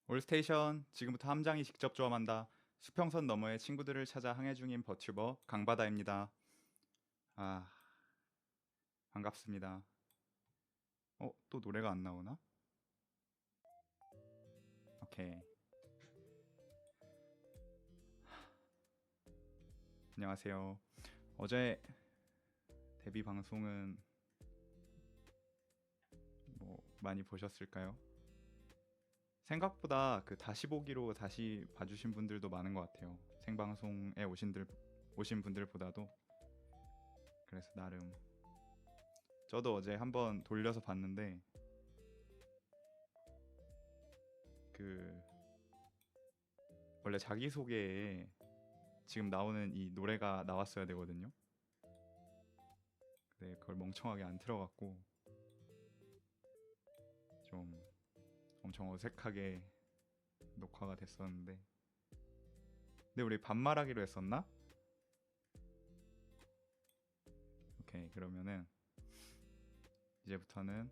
올스테이션, 지금부터 함장이 직접 조험한다. 수평선 너머의 친구들을 찾아 항해 중인 버튜버 강바다입니다. 아, 반갑습니다. 또 노래가 안 나오나? 오케이. 안녕하세요. 어제 데뷔 방송은 뭐 많이 보셨을까요? 생각보다 그 다시 보기로 다시 봐주신 분들도 많은 것 같아요. 생방송에 오신 분들보다도. 그래서 나름 저도 어제 한번 돌려서 봤는데 그 원래 자기소개에 지금 나오는 이 노래가 나왔어야 되거든요. 근데 그걸 멍청하게 안 틀어갖고 좀 엄청 어색하게 녹화가 됐었는데, 근데 우리 반말하기로 했었나? 오케이, 그러면은 이제부터는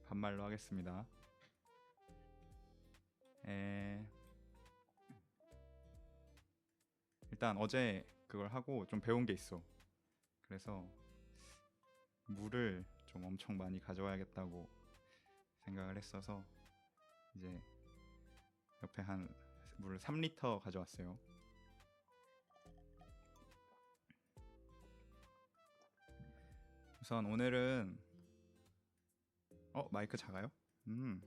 반말로 하겠습니다. 에... 일단 어제 그걸 하고 좀 배운 게 있어. 그래서 물을 좀 엄청 많이 가져와야겠다고 생각을 했어서 이제 옆에 한 물을 3리터 가져왔어요. 우선 오늘은 마이크 작아요? 음.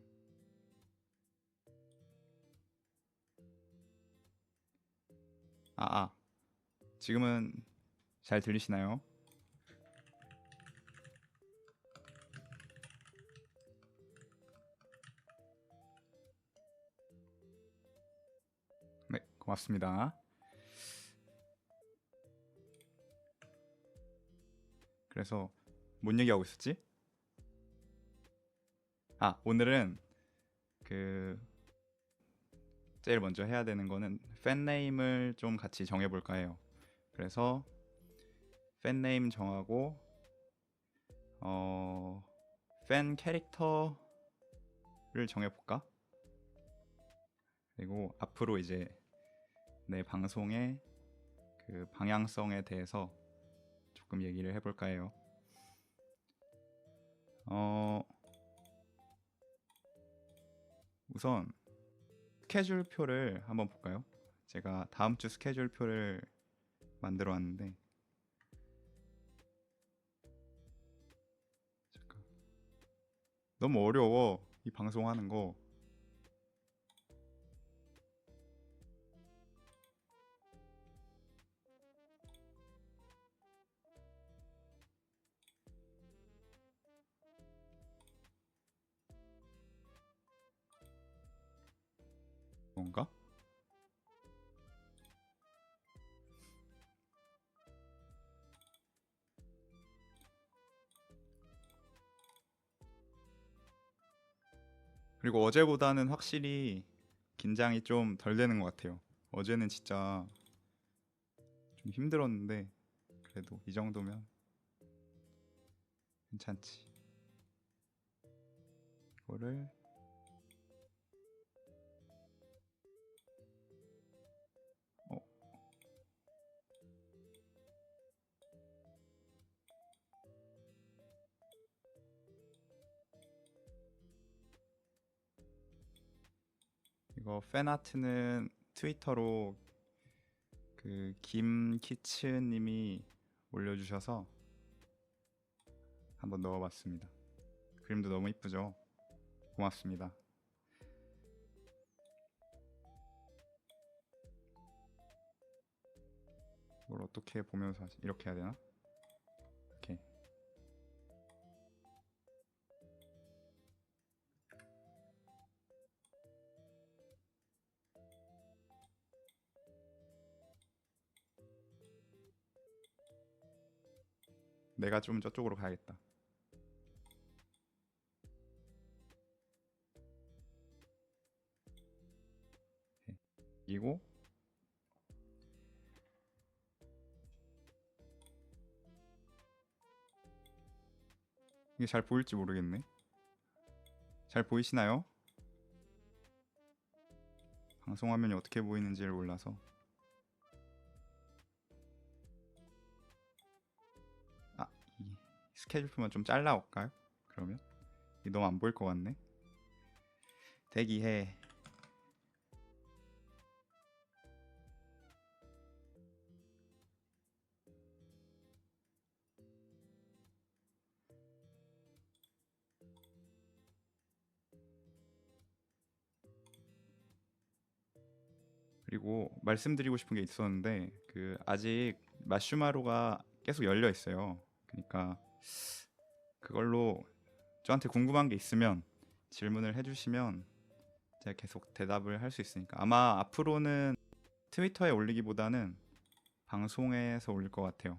아, 지금은 잘 들리시나요? 네, 고맙습니다. 그래서 뭔 얘기하고 있었지? 오늘은 그 제일 먼저 해야 되는 거는 팬네임을 좀 같이 정해볼까 해요. 그래서 팬네임 정하고 팬 캐릭터를 정해볼까? 그리고 앞으로 이제 내 방송의 그 방향성에 대해서 조금 얘기를 해볼까 해요. 우선 스케줄표를 한번 볼까요? 제가 다음 주 스케줄표를 만들어 왔는데, 잠깐, 너무 어려워 이 방송하는 거. 뭔가? 그리고 어제보다는 확실히 긴장이 좀 덜 되는 것 같아요. 어제는 진짜 좀 힘들었는데 그래도 이 정도면 괜찮지. 이거를 어, 이거 팬아트는 트위터로 그 김키츠님이 올려주셔서 한번 넣어봤습니다. 그림도 너무 이쁘죠? 고맙습니다. 이걸 어떻게 보면서 하지? 이렇게 해야 되나? 이렇게. 내가 좀 저쪽으로 가야겠다. 그리고 이게 잘 보일지 모르겠네. 잘 보이시나요? 방송 화면이 어떻게 보이는지를 몰라서. 이 스케줄표만 좀 잘라올까요? 그러면 이 너무 안 보일 것 같네. 대기해. 그리고 말씀드리고 싶은 게 있었는데 그 아직 마슈마로가 계속 열려 있어요. 그러니까 그걸로 저한테 궁금한 게 있으면 질문을 해주시면 제가 계속 대답을 할 수 있으니까 아마 앞으로는 트위터에 올리기보다는 방송에서 올릴 것 같아요.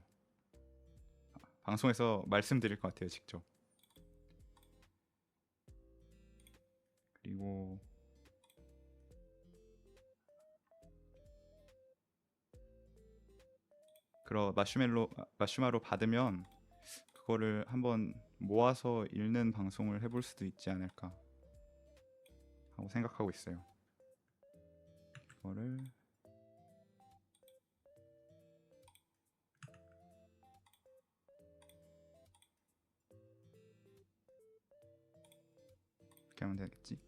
방송에서 말씀드릴 것 같아요, 직접. 그리고 그런 마슈마로 받으면 그거를 한번 모아서 읽는 방송을 해볼 수도 있지 않을까 하고 생각하고 있어요. 그거를 이렇게 하면 되겠지.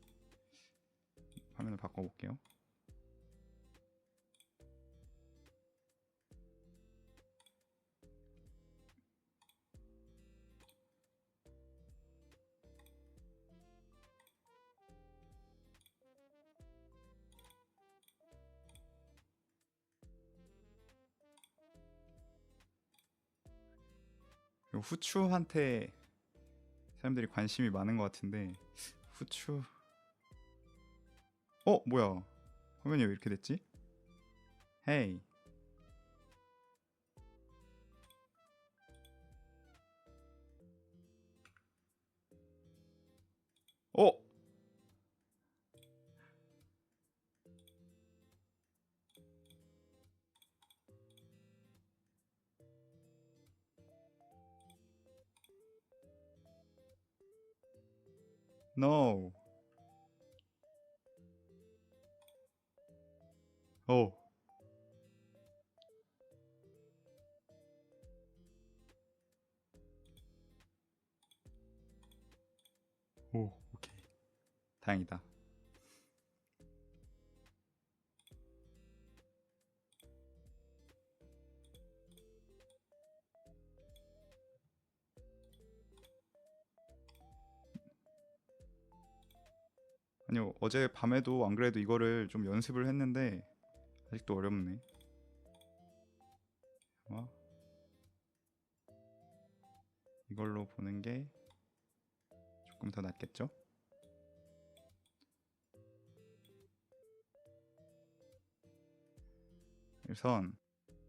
화면을 바꿔볼게요. 후추한테 사람들이 관심이 많은 것 같은데 후추 뭐야 화면이 왜 이렇게 됐지? 헤이 어? No. 어. 오, 오케이. 다행이다. 아니요, 어제 밤에도 안 그래도 이거를 좀 연습을 했는데 아직도 어렵네. 이걸로 보는 게 조금 더 낫겠죠? 우선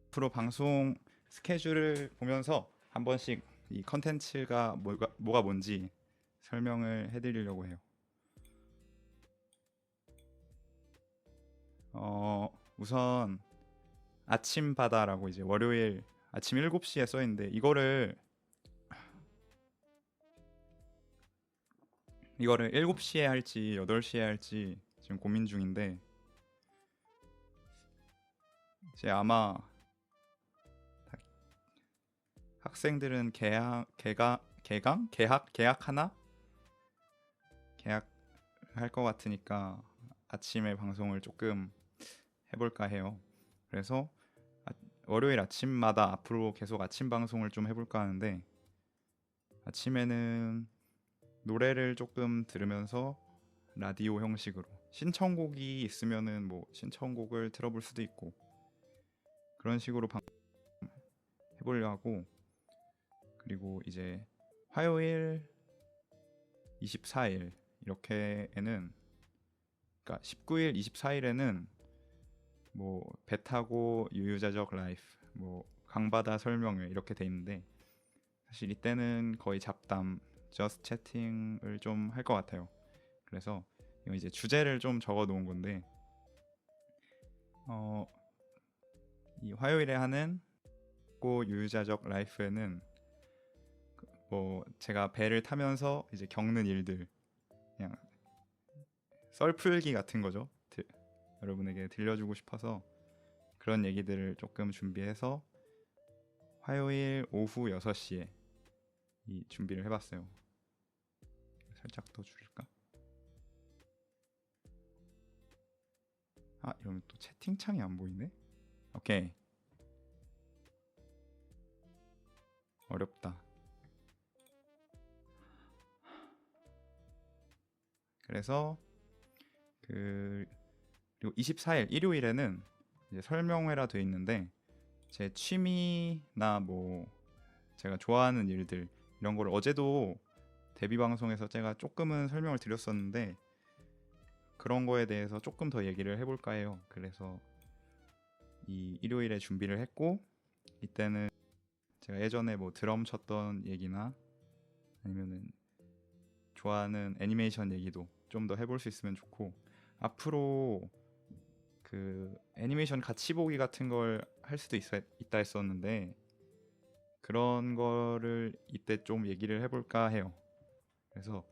앞으로 방송 스케줄을 보면서 한 번씩 이 컨텐츠가 뭐가 뭔지 설명을 해드리려고 해요. 우선 아침바다라고 이제 월요일 아침 7시에 써있는데 이거를 7시에 할지 8시에 할지 지금 고민 중인데 이제 아마 학생들은 계약하나? 계약할 것 같으니까 아침에 방송을 조금 해볼까 해요. 그래서 월요일 아침마다 앞으로 계속 아침 방송을 좀 해볼까 하는데 아침에는 노래를 조금 들으면서 라디오 형식으로 신청곡이 있으면은 뭐 신청곡을 들어볼 수도 있고 그런 식으로 해보려 하고 그리고 이제 화요일 24일 이렇게에는 그러니까 19일 24일에는 뭐 배 타고 유유자적 라이프 뭐 강바다 설명회 이렇게 돼 있는데 사실 이때는 거의 잡담 저스트 채팅을 좀 할 것 같아요. 그래서 이거 이제 주제를 좀 적어 놓은 건데 이 화요일에 하는 고 유유자적 라이프에는 뭐 제가 배를 타면서 이제 겪는 일들 그냥 썰풀기 같은 거죠. 여러분에게 들려주고 싶어서 그런 얘기들을 조금 준비해서 화요일 오후 6시에 이 준비를 해봤어요. 살짝 더 줄일까? 아, 이러면 또 채팅창이 안 보이네? 오케이. 어렵다. 그래서 그리고 24일 일요일에는 이제 설명회라 돼 있는데 제 취미나 뭐 제가 좋아하는 일들 이런 거를 어제도 데뷔 방송에서 제가 조금은 설명을 드렸었는데 그런 거에 대해서 조금 더 얘기를 해볼까 해요. 그래서 이 일요일에 준비를 했고 이때는 제가 예전에 뭐 드럼 쳤던 얘기나 아니면은 좋아하는 애니메이션 얘기도 좀 더 해볼 수 있으면 좋고 앞으로 그 애니메이션 같이 보기 같은 걸 할 수도 있다 했었는데 그런 거를 이때 좀 얘기를 해볼까 해요. 그래서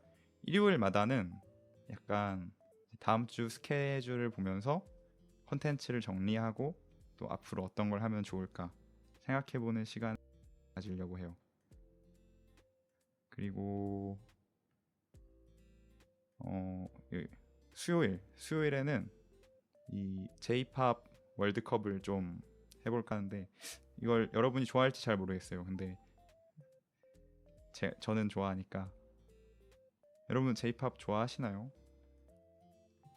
일요일마다는 약간 다음 주 스케줄을 보면서 컨텐츠를 정리하고 또 앞으로 어떤 걸 하면 좋을까 생각해보는 시간 가지려고 해요. 그리고 수요일에는 이 J-pop 월드컵을 좀 해볼까 하는데 이걸 여러분이 좋아할지 잘 모르겠어요. 근데 저는 좋아하니까. 여러분 J-pop 좋아하시나요?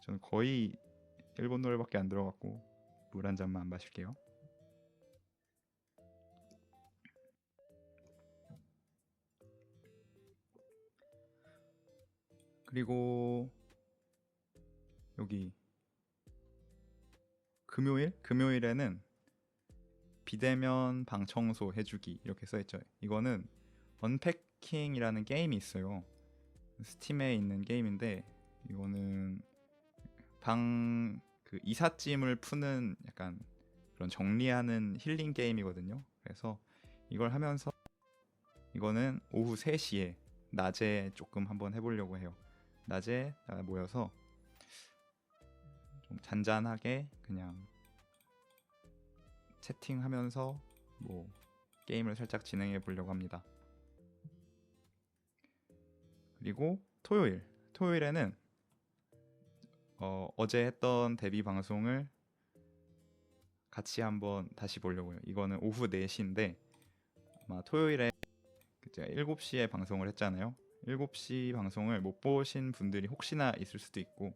저는 거의 일본 노래밖에 안 들어갔고 물 한 잔만 마실게요. 그리고 여기 금요일에는 비대면 방 청소 해주기 이렇게 써있죠. 이거는 언패킹이라는 게임이 있어요. 스팀에 있는 게임인데 이거는 방 그 이삿짐을 푸는 약간 그런 정리하는 힐링 게임이거든요. 그래서 이걸 하면서 이거는 오후 3시에 낮에 조금 한번 해보려고 해요. 낮에 모여서 좀 잔잔하게 그냥 채팅하면서 뭐 게임을 살짝 진행해 보려고 합니다. 그리고 토요일에는 어제 했던 데뷔 방송을 같이 한번 다시 보려고요. 이거는 오후 4시인데 아마 토요일에 제가 7시에 방송을 했잖아요. 7시 방송을 못 보신 분들이 혹시나 있을 수도 있고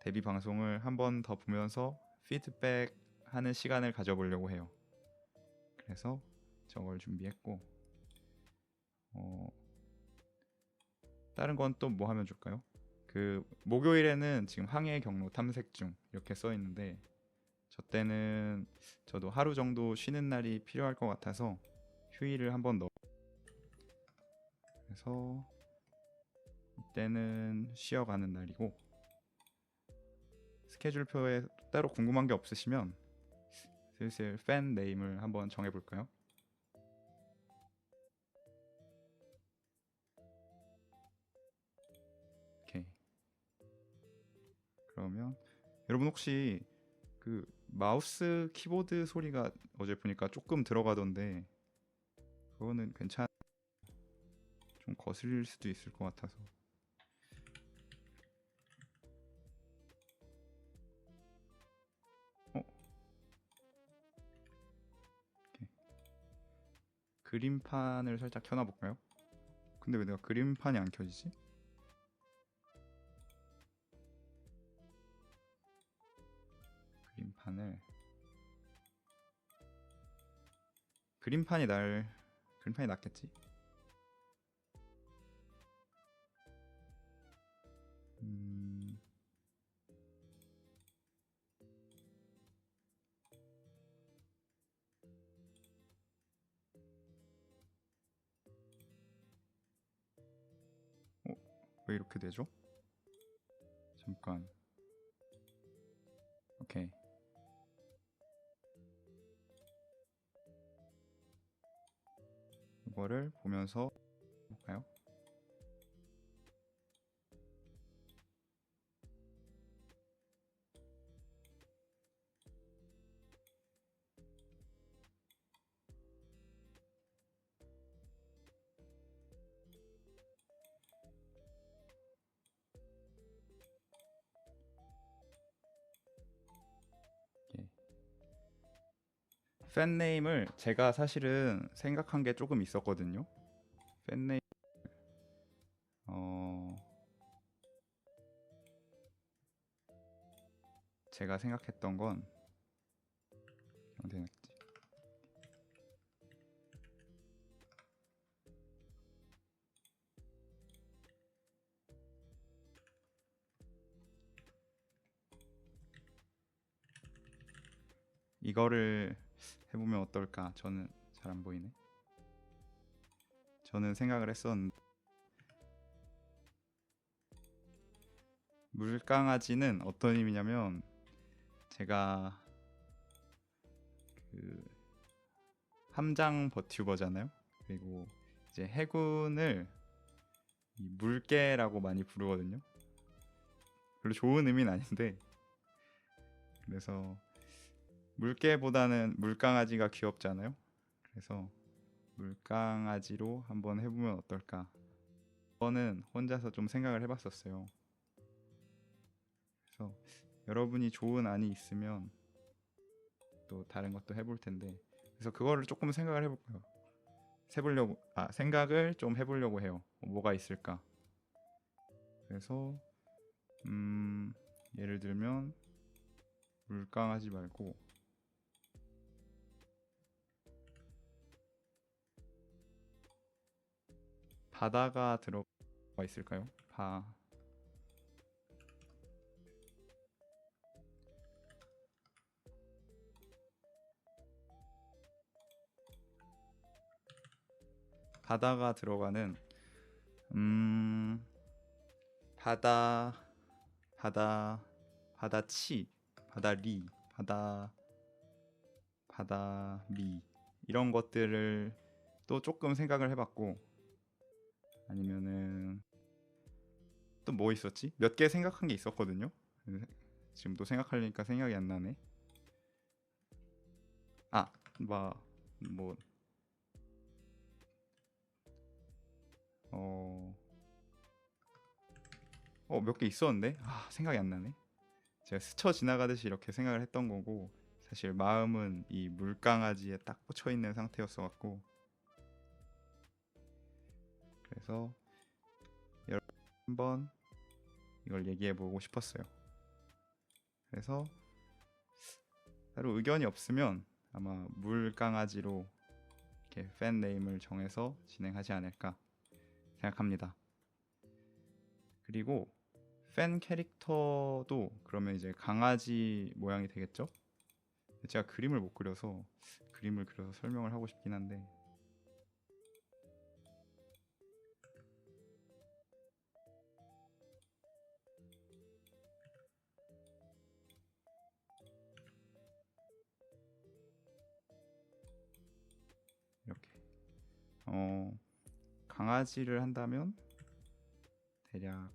데뷔 방송을 한 번 더 보면서 피드백 하는 시간을 가져보려고 해요. 그래서 저걸 준비했고 다른 건 또 뭐 하면 좋을까요? 그 목요일에는 지금 항해 경로 탐색 중 이렇게 써 있는데 저 때는 저도 하루 정도 쉬는 날이 필요할 것 같아서 휴일을 한번 넣어. 그래서 이때는 쉬어가는 날이고 스케줄표에 따로 궁금한 게 없으시면 슬슬 팬 네임을 한번 정해볼까요? 오케이. 그러면 여러분 혹시 그 마우스 키보드 소리가 어제 보니까 조금 들어가던데 그거는 좀 거슬릴 수도 있을 것 같아서 오케이. 그림판을 살짝 켜놔볼까요? 근데 왜 내가 그림판이 안 켜지지? 그림판이 낫겠지? 왜 이렇게 되죠? 잠깐. 오케이. 이거를 보면서 볼까요? 팬네임을 제가 사실은 생각한 게 조금 있었거든요. 팬네임 어 제가 생각했던 건 되겠지. 이거를 해보면 어떨까? 저는 잘 안 보이네. 저는 생각을 했었는데 물강아지는 어떤 의미냐면 제가 그 함장 버튜버잖아요. 그리고 이제 해군을 이 물개라고 많이 부르거든요. 별로 좋은 의미는 아닌데 그래서 물개보다는 물강아지가 귀엽잖아요. 그래서 물강아지로 한번 해보면 어떨까? 저는 혼자서 좀 생각을 해봤었어요. 그래서 여러분이 좋은 안이 있으면 또 다른 것도 해볼 텐데 그래서 그거를 조금 생각을 해볼까요? 생각을 좀 해보려고 해요. 뭐가 있을까? 그래서 예를 들면 물강아지 말고 바다가 들어가 있을까요? 바다가 들어가는 바다 바다치 바다리 바다미 이런 것들을 또 조금 생각을 해봤고 아니면은 또 뭐 있었지? 몇 개 생각한 게 있었거든요. 지금 또 생각하려니까 생각이 안 나네. 아, 뭐, 어, 몇 개 있었는데 생각이 안 나네. 제가 스쳐 지나가듯이 이렇게 생각을 했던 거고 사실 마음은 이 물강아지에 딱 꽂혀 있는 상태였어 갖고 그래서 여러분 한번 이걸 얘기해 보고 싶었어요. 그래서 따로 의견이 없으면 아마 물강아지로 이렇게 팬 네임을 정해서 진행하지 않을까 생각합니다. 그리고 팬 캐릭터도 그러면 이제 강아지 모양이 되겠죠? 제가 그림을 못 그려서 그림을 그려서 설명을 하고 싶긴 한데 이렇게 강아지를 한다면 대략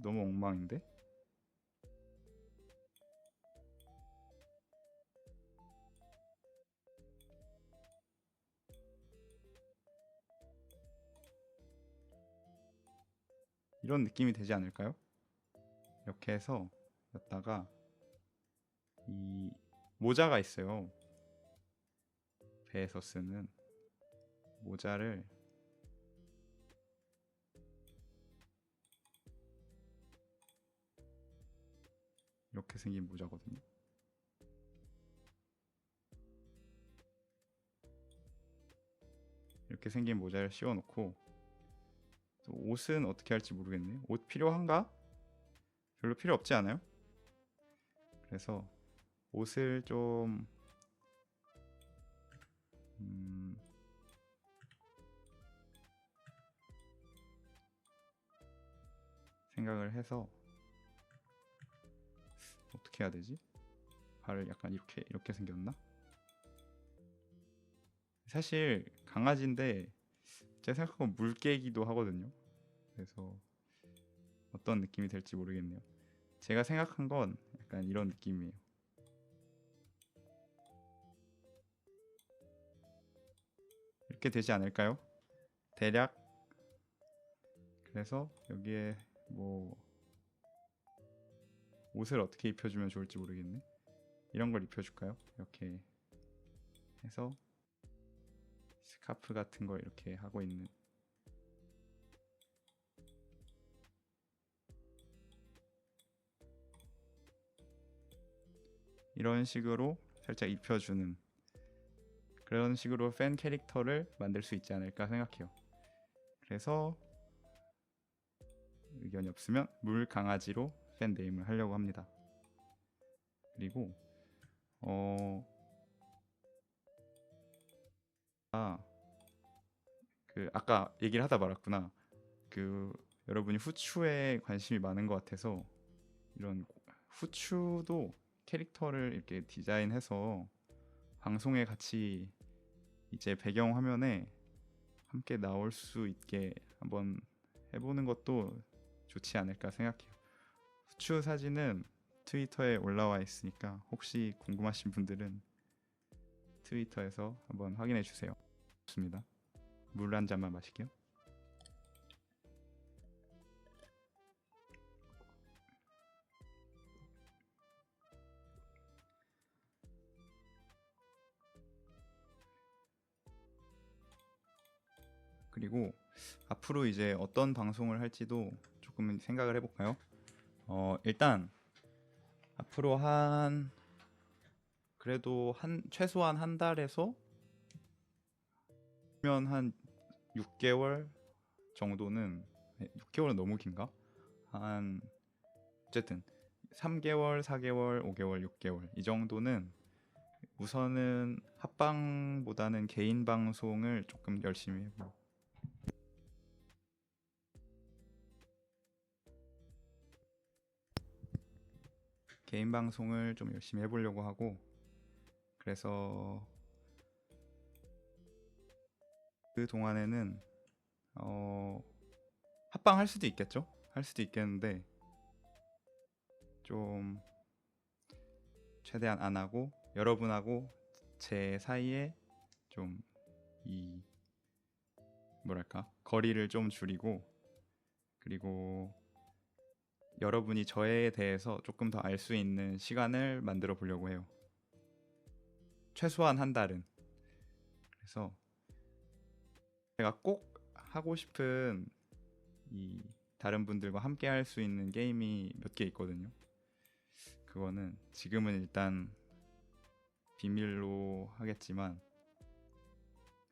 너무 엉망인데? 이런 느낌이 되지 않을까요? 이렇게 해서 여기다가 이 모자가 있어요. 배에서 쓰는 모자를 이렇게 생긴 모자거든요. 이렇게 생긴 모자를 씌워놓고 또 옷은 어떻게 할지 모르겠네요. 옷 필요한가? 별로 필요 없지 않아요? 그래서 옷을 좀 생각을 해서 어떻게 해야 되지? 발을 약간 이렇게 생겼나? 사실 강아지인데 제가 생각하면 물개기도 하거든요. 그래서 어떤 느낌이 될지 모르겠네요. 제가 생각한 건 약간 이런 느낌이에요. 이렇게 되지 않을까요? 대략. 그래서 여기에 뭐 옷을 어떻게 입혀주면 좋을지 모르겠네. 이런 걸 입혀줄까요? 이렇게 해서 스카프 같은 거 이렇게 하고 있는, 이런 식으로 살짝 입혀주는 그런 식으로 팬 캐릭터를 만들 수 있지 않을까 생각해요. 그래서 의견이 없으면 물 강아지로 팬 네임을 하려고 합니다. 그리고 아까 얘기를 하다 말았구나. 여러분이 후추에 관심이 많은 것 같아서 이런 후추도 캐릭터를 이렇게 디자인해서 방송에 같이 이제 배경 화면에 함께 나올 수 있게 한번 해보는 것도 좋지 않을까 생각해요. 후추 사진은 트위터에 올라와 있으니까 혹시 궁금하신 분들은 트위터에서 한번 확인해 주세요. 좋습니다. 물 한 잔만 마실게요. 그리고 앞으로 이제 어떤 방송을 할지도 조금 생각을 해볼까요? 일단 앞으로 그래도 최소한 한 달에서 한 6개월 정도는, 6개월은 너무 긴가? 어쨌든 3개월, 4개월, 5개월, 6개월 이 정도는 우선은 합방보다는 개인 방송을 조금 열심히 해보고, 개인 방송을 좀 열심히 해보려고 하고, 그래서 그 동안에는 합방 할 수도 있겠죠? 할 수도 있겠는데 좀 최대한 안 하고 여러분하고 제 사이에 좀 뭐랄까 거리를 좀 줄이고, 그리고 여러분이 저에 대해서 조금 더 알 수 있는 시간을 만들어 보려고 해요. 최소한 한 달은. 그래서 제가 꼭 하고 싶은 다른 분들과 함께 할 수 있는 게임이 몇 개 있거든요. 그거는 지금은 일단 비밀로 하겠지만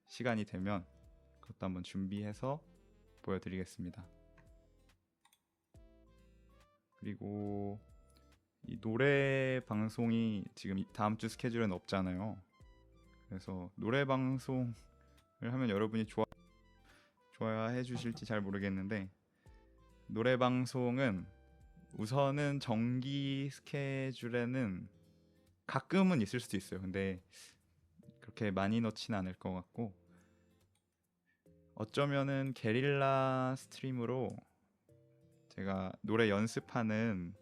시간이 되면 그것도 한번 준비해서 보여드리겠습니다. 그리고 이 노래 방송이 지금 다음 주 스케줄은 없잖아요. 그래서 노래 방송을 하면 여러분이 좋아해 주실지 잘 모르겠는데, 노래 방송은 우선은 정기 스케줄에는 가끔은 있을 수도 있어요. 근데 그렇게 많이 넣지는 않을 것 같고, 어쩌면은 게릴라 스트림으로 제가 노래 연습하는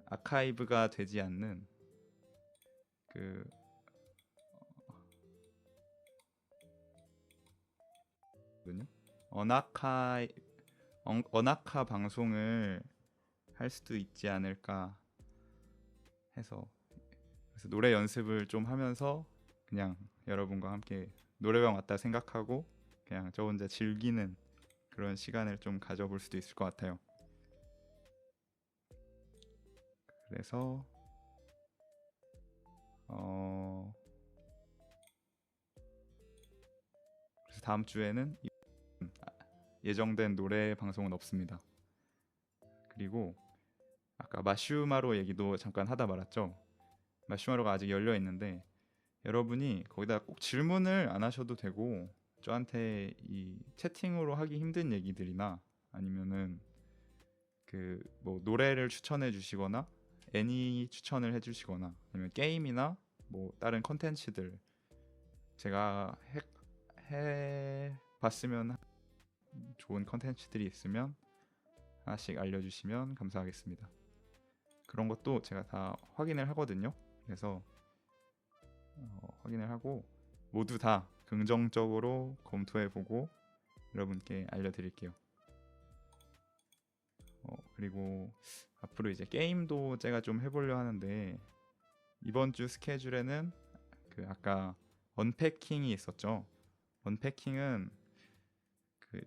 아카이브가 되지 않는 언아카 방송을 할 수도 있지 않을까 해서, 그래서 노래 연습을 좀 하면서 그냥 여러분과 함께 노래방 왔다 생각하고 그냥 저 혼자 즐기는 그런 시간을 좀 가져볼 수도 있을 것 같아요. 그래서 다음 주에는 예정된 노래 방송은 없습니다. 그리고 아까 마슈마로 얘기도 잠깐 하다 말았죠. 마슈마로가 아직 열려 있는데 여러분이 거기다 꼭 질문을 안 하셔도 되고, 저한테 이 채팅으로 하기 힘든 얘기들이나 아니면은 뭐 노래를 추천해 주시거나 애니 추천을 해 주시거나 아니면 게임이나 뭐 다른 컨텐츠들 제가 해 봤으면 좋은 컨텐츠들이 있으면 하나씩 알려주시면 감사하겠습니다. 그런 것도 제가 다 확인을 하거든요. 그래서 확인을 하고 모두 다 긍정적으로 검토해보고 여러분께 알려드릴게요. 그리고 앞으로 이제 게임도 제가 좀 해보려 하는데 이번 주 스케줄에는 그 아까 언패킹이 있었죠. 언패킹은 그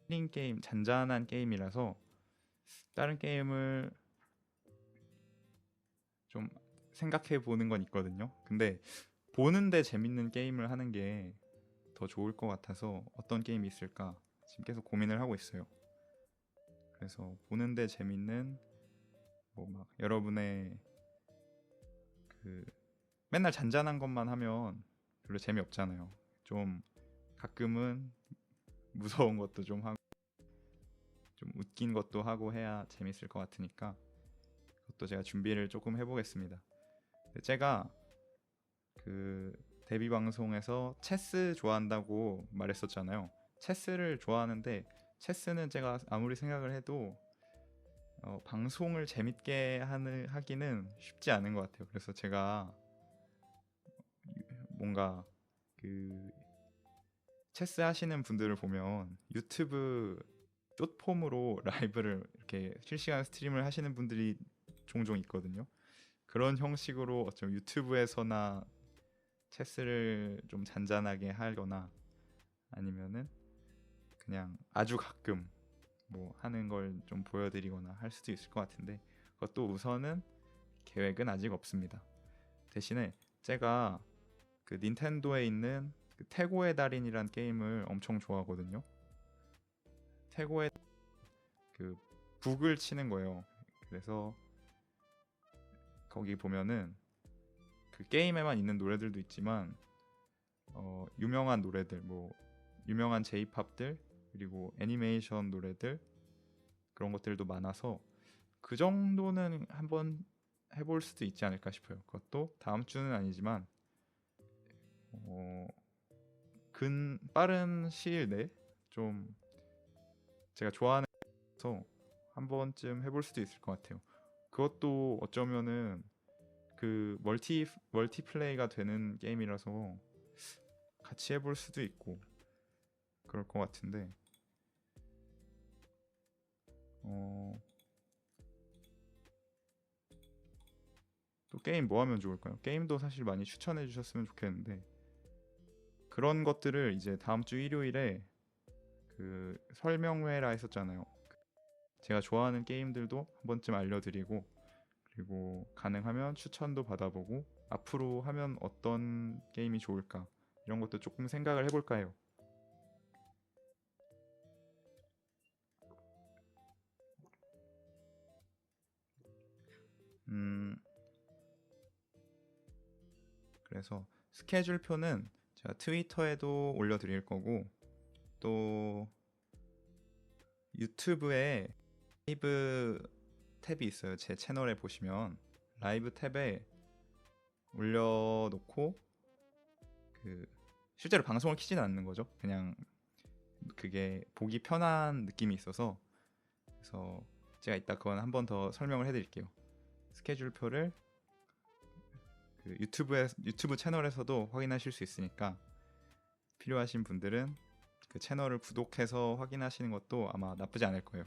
힐링 게임, 잔잔한 게임이라서 다른 게임을 좀 생각해 보는 건 있거든요. 근데 보는데 재밌는 게임을 하는 게 더 좋을 것 같아서 어떤 게임이 있을까 지금 계속 고민을 하고 있어요. 그래서 보는데 재밌는 뭐 막 여러분의 그 맨날 잔잔한 것만 하면 별로 재미없잖아요. 좀 가끔은 무서운 것도 좀 하고 좀 웃긴 것도 하고 해야 재밌을 것 같으니까 그것도 제가 준비를 조금 해보겠습니다. 제가 그 데뷔 방송에서 체스 좋아한다고 말했었잖아요. 체스를 좋아하는데 체스는 제가 아무리 생각을 해도 방송을 재밌게 하기는 쉽지 않은 것 같아요. 그래서 제가 뭔가 그 체스 하시는 분들을 보면 유튜브 숏폼으로 라이브를 이렇게 실시간 스트림을 하시는 분들이 종종 있거든요. 그런 형식으로 어쩜 유튜브에서나 체스를 좀 잔잔하게 하거나 아니면은 그냥 아주 가끔 뭐 하는 걸 좀 보여드리거나 할 수도 있을 것 같은데 그것도 우선은 계획은 아직 없습니다. 대신에 제가 그 닌텐도에 있는 그 태고의 달인이란 게임을 엄청 좋아하거든요. 태고의 그 북을 치는 거예요. 그래서 거기 보면은 그 게임에만 있는 노래들도 있지만 유명한 노래들 뭐 유명한 J-팝들 그리고 애니메이션 노래들 그런 것들도 많아서 그 정도는 한번 해볼 수도 있지 않을까 싶어요. 그것도 다음 주는 아니지만 빠른 시일 내에 좀 제가 좋아하는 서 한 번쯤 해볼 수도 있을 것 같아요. 그것도 어쩌면은 그 멀티플레이가 되는 게임이라서 같이 해볼 수도 있고 그럴 것 같은데 또 게임 뭐 하면 좋을까요? 게임도 사실 많이 추천해 주셨으면 좋겠는데 그런 것들을 이제 다음 주 일요일에 그 설명회라 했었잖아요. 제가 좋아하는 게임들도 한 번쯤 알려드리고 그리고 가능하면 추천도 받아보고 앞으로 하면 어떤 게임이 좋을까 이런 것도 조금 생각을 해볼까 해요. 음, 그래서 스케줄표는 제가 트위터에도 올려드릴 거고 또 유튜브에 라이브 탭이 있어요. 제 채널에 보시면 라이브 탭에 올려놓고 그 실제로 방송을 키지는 않는 거죠. 그냥 그게 보기 편한 느낌이 있어서 그래서 제가 이따 그건 한 번 더 설명을 해드릴게요. 스케줄표를 그 유튜브 채널에서도 확인하실 수 있으니까 필요하신 분들은 그 채널을 구독해서 확인하시는 것도 아마 나쁘지 않을 거예요.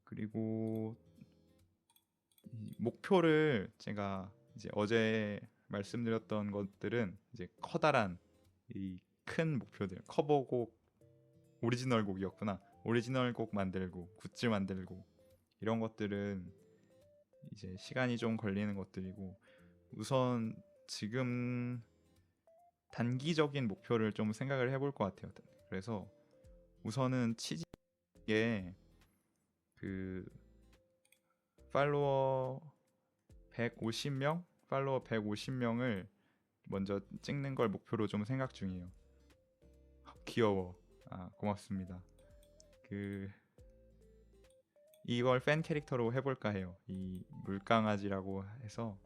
그리고 이 목표를 제가 이제 어제 말씀드렸던 것들은 이제 커다란 이 큰 목표들 커버곡 오리지널 곡이었구나. 오리지널 곡 만들고 굿즈 만들고 이런 것들은 이제 시간이 좀 걸리는 것들이고 우선 지금 단기적인 목표를 좀 생각을 해볼 것 같아요. 그래서 우선은 치즈에 그 팔로워 150명 팔로워 150명을 먼저 찍는 걸 목표로 좀 생각 중이에요. 귀여워. 아, 고맙습니다. 그 이걸 팬 캐릭터로 해볼까 해요. 이 물강아지라고 해서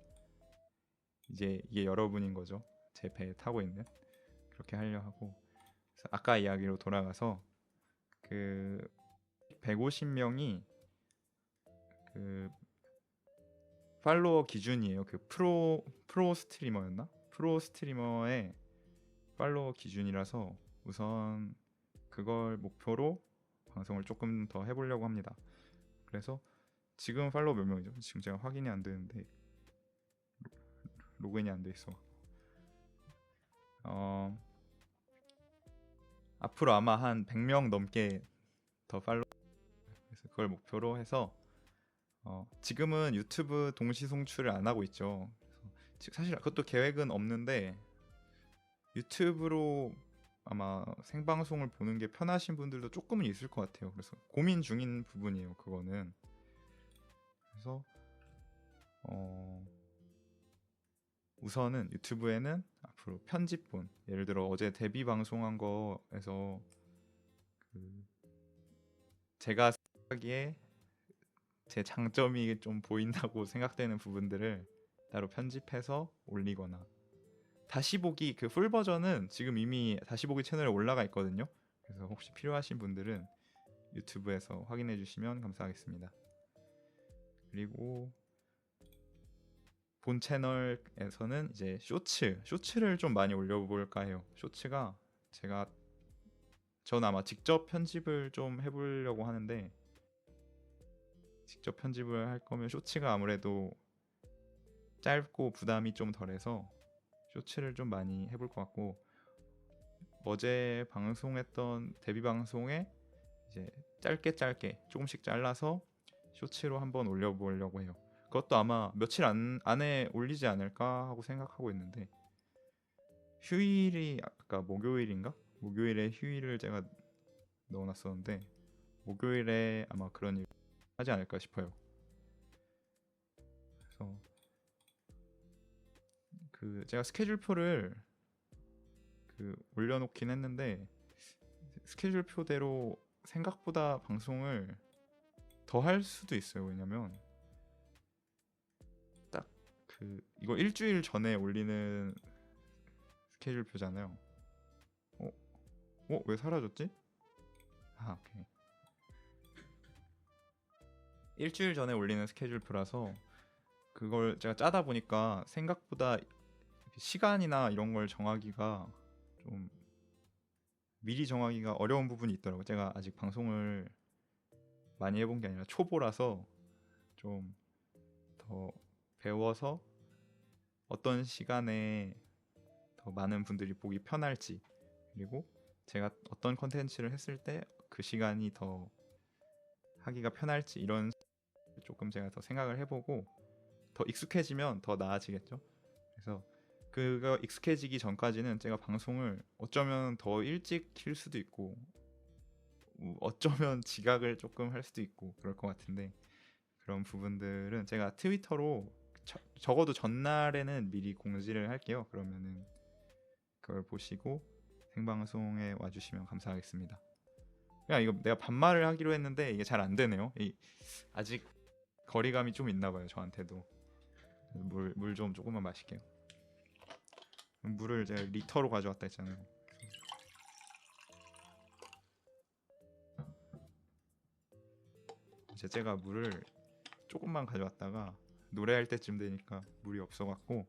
이제 이게 여러분인 거죠. 제 배에 타고 있는 그렇게 하려 하고 그래서 아까 이야기로 돌아가서 그 150명이 그 팔로워 기준이에요. 그 프로 스트리머였나? 프로 스트리머의 팔로워 기준이라서 우선 그걸 목표로 방송을 조금 더 해보려고 합니다. 그래서 지금 팔로워 몇 명이죠? 지금 제가 확인이 안 되는데 로그인이 안 돼 있어. 앞으로 아마 한 100명 넘게 더 팔로워, 그래서 그걸 목표로 해서 지금은 유튜브 동시 송출을 안 하고 있죠. 그래서 사실 그것도 계획은 없는데 유튜브로 아마 생방송을 보는 게 편하신 분들도 조금은 있을 것 같아요. 그래서 고민 중인 부분이에요, 그거는. 그래서 우선은 유튜브에는 앞으로 편집본, 예를 들어 어제 데뷔 방송한 거에서 제가 생각하기에 제 장점이 좀 보인다고 생각되는 부분들을 따로 편집해서 올리거나, 다시 보기 그 풀 버전은 지금 이미 다시 보기 채널에 올라가 있거든요. 그래서 혹시 필요하신 분들은 유튜브에서 확인해 주시면 감사하겠습니다. 그리고 본 채널에서는 이제 쇼츠를 좀 많이 올려볼까 해요. 쇼츠가 전 아마 직접 편집을 좀 해보려고 하는데, 직접 편집을 할 거면 쇼츠가 아무래도 짧고 부담이 좀 덜해서 쇼츠를 좀 많이 해볼 것 같고, 어제 방송했던 데뷔 방송에 이제 짧게 조금씩 잘라서 쇼츠로 한번 올려보려고 해요. 그것도 아마 며칠 안에 올리지 않을까 하고 생각하고 있는데, 휴일이 아까 목요일인가? 목요일에 휴일을 제가 넣어놨었는데 목요일에 아마 그런 일 하지 않을까 싶어요. 그래서 제가 스케줄표를 올려놓긴 했는데, 스케줄표대로 생각보다 방송을 더 할 수도 있어요. 왜냐면 딱 이거 일주일 전에 올리는 스케줄표잖아요. 왜 사라졌지? 오케이. 일주일 전에 올리는 스케줄표라서 그걸 제가 짜다 보니까 생각보다 시간이나 이런 걸 정하기가 좀 미리 정하기가 어려운 부분이 있더라고요. 제가 아직 방송을 많이 해본 게 아니라 초보라서 좀 더 배워서 어떤 시간에 더 많은 분들이 보기 편할지, 그리고 제가 어떤 컨텐츠를 했을 때 그 시간이 더 하기가 편할지, 이런 조금 제가 더 생각을 해보고 더 익숙해지면 더 나아지겠죠. 그래서 그거 익숙해지기 전까지는 제가 방송을 어쩌면 더 일찍 킬 수도 있고 어쩌면 지각을 조금 할 수도 있고 그럴 것 같은데, 그런 부분들은 제가 트위터로 적어도 전날에는 미리 공지를 할게요. 그러면은 그걸 보시고 생방송에 와주시면 감사하겠습니다. 야, 이거 내가 반말을 하기로 했는데 이게 잘 안 되네요. 아직 거리감이 좀 있나 봐요, 저한테도. 물 좀 조금만 마실게요. 물을 제가 리터로 가져왔다 했잖아요. 제가 물을 조금만 가져왔다가 노래할 때쯤 되니까 물이 없어갖고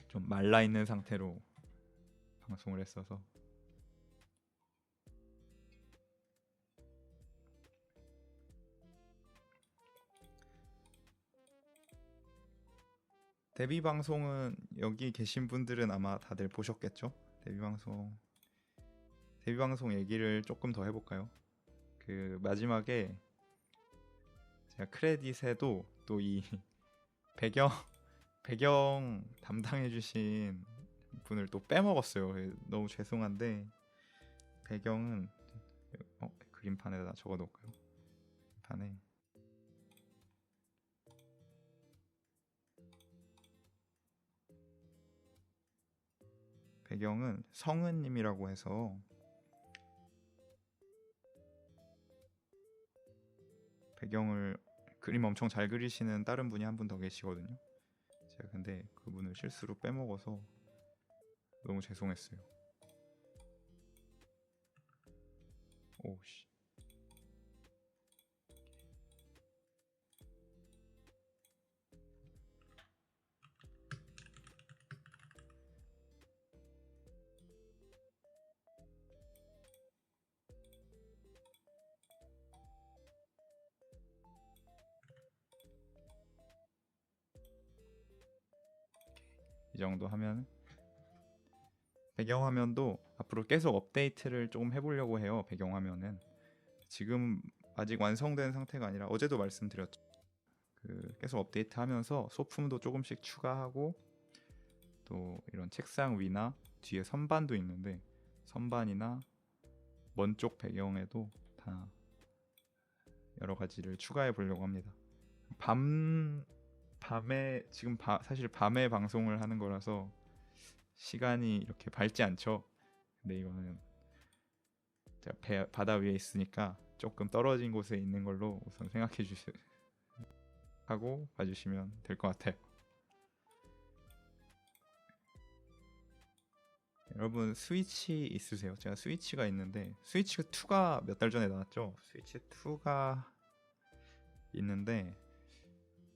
좀 말라 있는 상태로 방송을 했어서. 데뷔 방송은 여기 계신 분들은 아마 다들 보셨겠죠? 데뷔 방송 얘기를 조금 더 해볼까요? 마지막에 제가 크레딧에도 또 이 배경 담당해주신 분을 또 빼먹었어요. 너무 죄송한데, 배경은 그림판에다 적어놓을까요? 그림판에 배경은 성은님이라고 해서, 배경을 그림 엄청 잘 그리시는 다른 분이 한 분 더 계시거든요. 제가 근데 그분을 실수로 빼먹어서 너무 죄송했어요. 오씨. 정도 하면 배경화면도 앞으로 계속 업데이트를 조금 해보려고 해요. 배경화면은 지금 아직 완성된 상태가 아니라 어제도 말씀드렸죠. 계속 업데이트하면서 소품도 조금씩 추가하고 또 이런 책상 위나 뒤에 선반도 있는데 선반이나 먼 쪽 배경에도 다 여러 가지를 추가해 보려고 합니다. 밤에 지금 사실 밤에 방송을 하는 거라서 시간이 이렇게 밝지 않죠. 근데 이거는 제가 바다 위에 있으니까 조금 떨어진 곳에 있는 걸로 우선 생각해 주시고 하고 봐주시면 될 것 같아요. 여러분 스위치 있으세요? 제가 스위치가 있는데 스위치 2가 몇 달 전에 나왔죠. 스위치 2가 있는데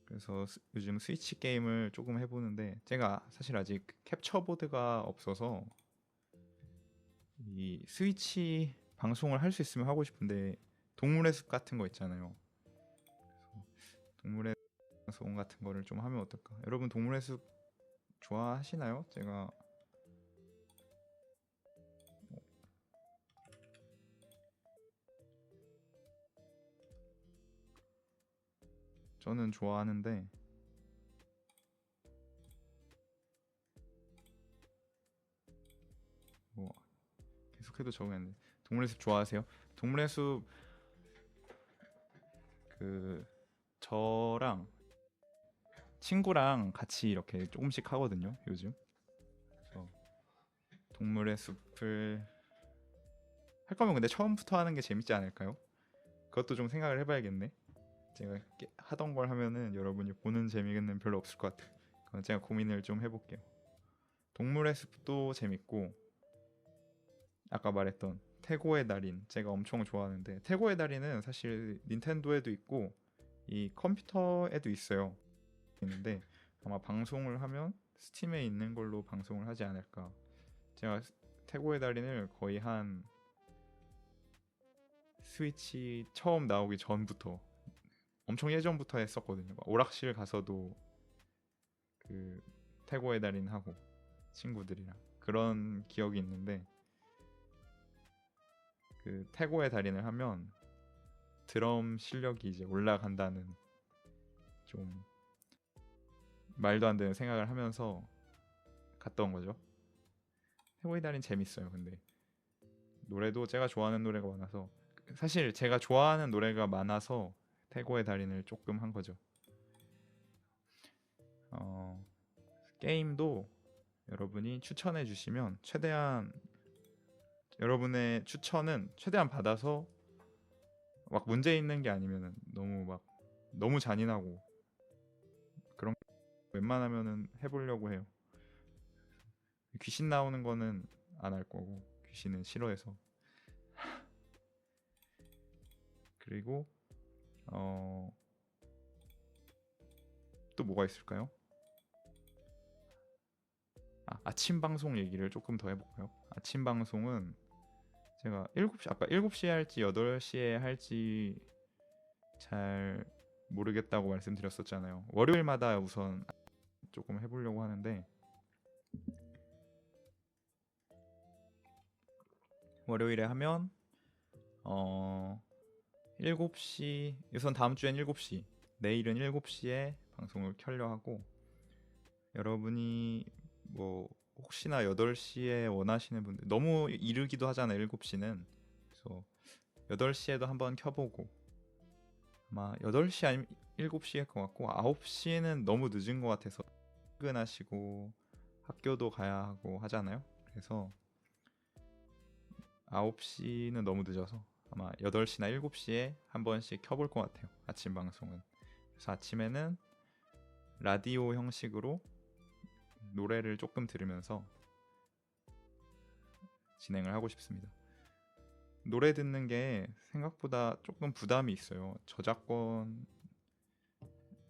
그래서 요즘 스위치 게임을 조금 해보는데 제가 사실 아직 캡처보드가 없어서 이 스위치 방송을 할 수 있으면 하고 싶은데 동물의 숲 같은 거 있잖아요. 그래서 동물의 방송 같은 거를 좀 하면 어떨까? 여러분 동물의 숲 좋아하시나요? 제가 저는 좋아하는데 뭐 계속해도 적응했는데 동물의 숲 좋아하세요? 동물의 숲 저랑 친구랑 같이 이렇게 조금씩 하거든요 요즘. 그래서 동물의 숲을 할 거면 근데 처음부터 하는 게 재밌지 않을까요? 그것도 좀 생각을 해봐야겠네. 제가 하던 걸 하면은 여러분이 보는 재미는 별로 없을 것 같아요. 그건 제가 고민을 좀 해볼게요. 동물의 숲도 재밌고 아까 말했던 태고의 달인 제가 엄청 좋아하는데 태고의 달인은 사실 닌텐도에도 있고 이 컴퓨터에도 있어요. 있는데 아마 방송을 하면 스팀에 있는 걸로 방송을 하지 않을까. 제가 태고의 달인을 거의 한 스위치 처음 나오기 전부터 엄청 예전부터 했었거든요. 오락실 가서도 태고의 달인 하고 친구들이랑 그런 기억이 있는데 태고의 달인을 하면 드럼 실력이 이제 올라간다는 좀 말도 안 되는 생각을 하면서 갔던 거죠. 태고의 달인 재밌어요. 근데 노래도 제가 좋아하는 노래가 많아서 사실 제가 좋아하는 노래가 많아서 태고의 달인을 조금 한 거죠. 게임도 여러분이 추천해 주시면 최대한 여러분의 추천은 최대한 받아서 막 문제 있는 게 아니면 너무 잔인하고 그런 웬만하면은 해보려고 해요. 귀신 나오는 거는 안 할 거고 귀신은 싫어해서. 그리고 또 뭐가 있을까요? 아침 방송 얘기를 조금 더 해볼까요? 아침 방송은 제가 7시 아까 7시에 할지 8시에 할지 잘 모르겠다고 말씀드렸었잖아요. 월요일마다 우선 조금 해보려고 하는데 월요일에 하면 7시 우선 다음 주엔 7시 내일은 7시에 방송을 켜려 하고 여러분이 뭐 혹시나 8시에 원하시는 분들 너무 이르기도 하잖아요 7시는. 그래서 8시에도 한번 켜보고 아마 8시 아니면 7시일 것 같고 9시는 너무 늦은 것 같아서 퇴근하시고 학교도 가야 하고 하잖아요. 그래서 9시는 너무 늦어서 아마 8시나 7시에 한 번씩 켜볼 것 같아요. 아침 방송은. 그래서 아침에는 라디오 형식으로 노래를 조금 들으면서 진행을 하고 싶습니다. 노래 듣는 게 생각보다 조금 부담이 있어요. 저작권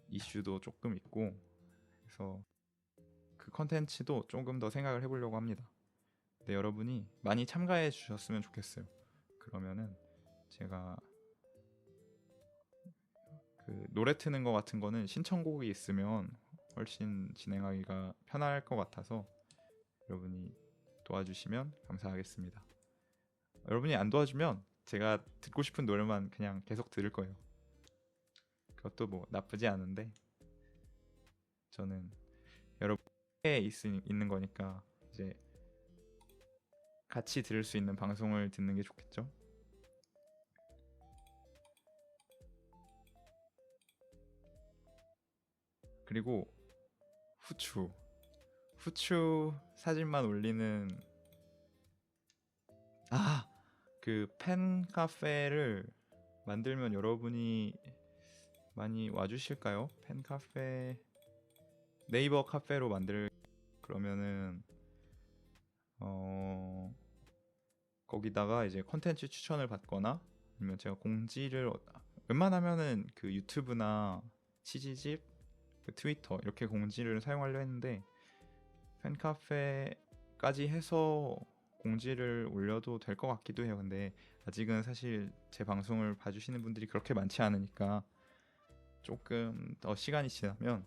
이슈도 조금 있고 그래서 그 컨텐츠도 조금 더 생각을 해보려고 합니다. 네, 여러분이 많이 참가해 주셨으면 좋겠어요. 그러면은 제가 노래 트는 거 같은 거는 신청곡이 있으면 훨씬 진행하기가 편할 것 같아서 여러분이 도와주시면 감사하겠습니다. 여러분이 안 도와주면 제가 듣고 싶은 노래만 그냥 계속 들을 거예요. 그것도 뭐 나쁘지 않은데 저는 여러분에 있는 거니까 이제 같이 들을 수 있는 방송을 듣는 게 좋겠죠. 그리고 후추 사진만 올리는 그 팬카페를 만들면 여러분이 많이 와주실까요? 팬카페 네이버 카페로 그러면은 거기다가 이제 컨텐츠 추천을 받거나 아니면 제가 공지를 웬만하면은 그 유튜브나 치지집, 그 트위터 이렇게 공지를 사용하려 했는데 팬카페까지 해서 공지를 올려도 될 것 같기도 해요. 근데 아직은 사실 제 방송을 봐주시는 분들이 그렇게 많지 않으니까 조금 더 시간이 지나면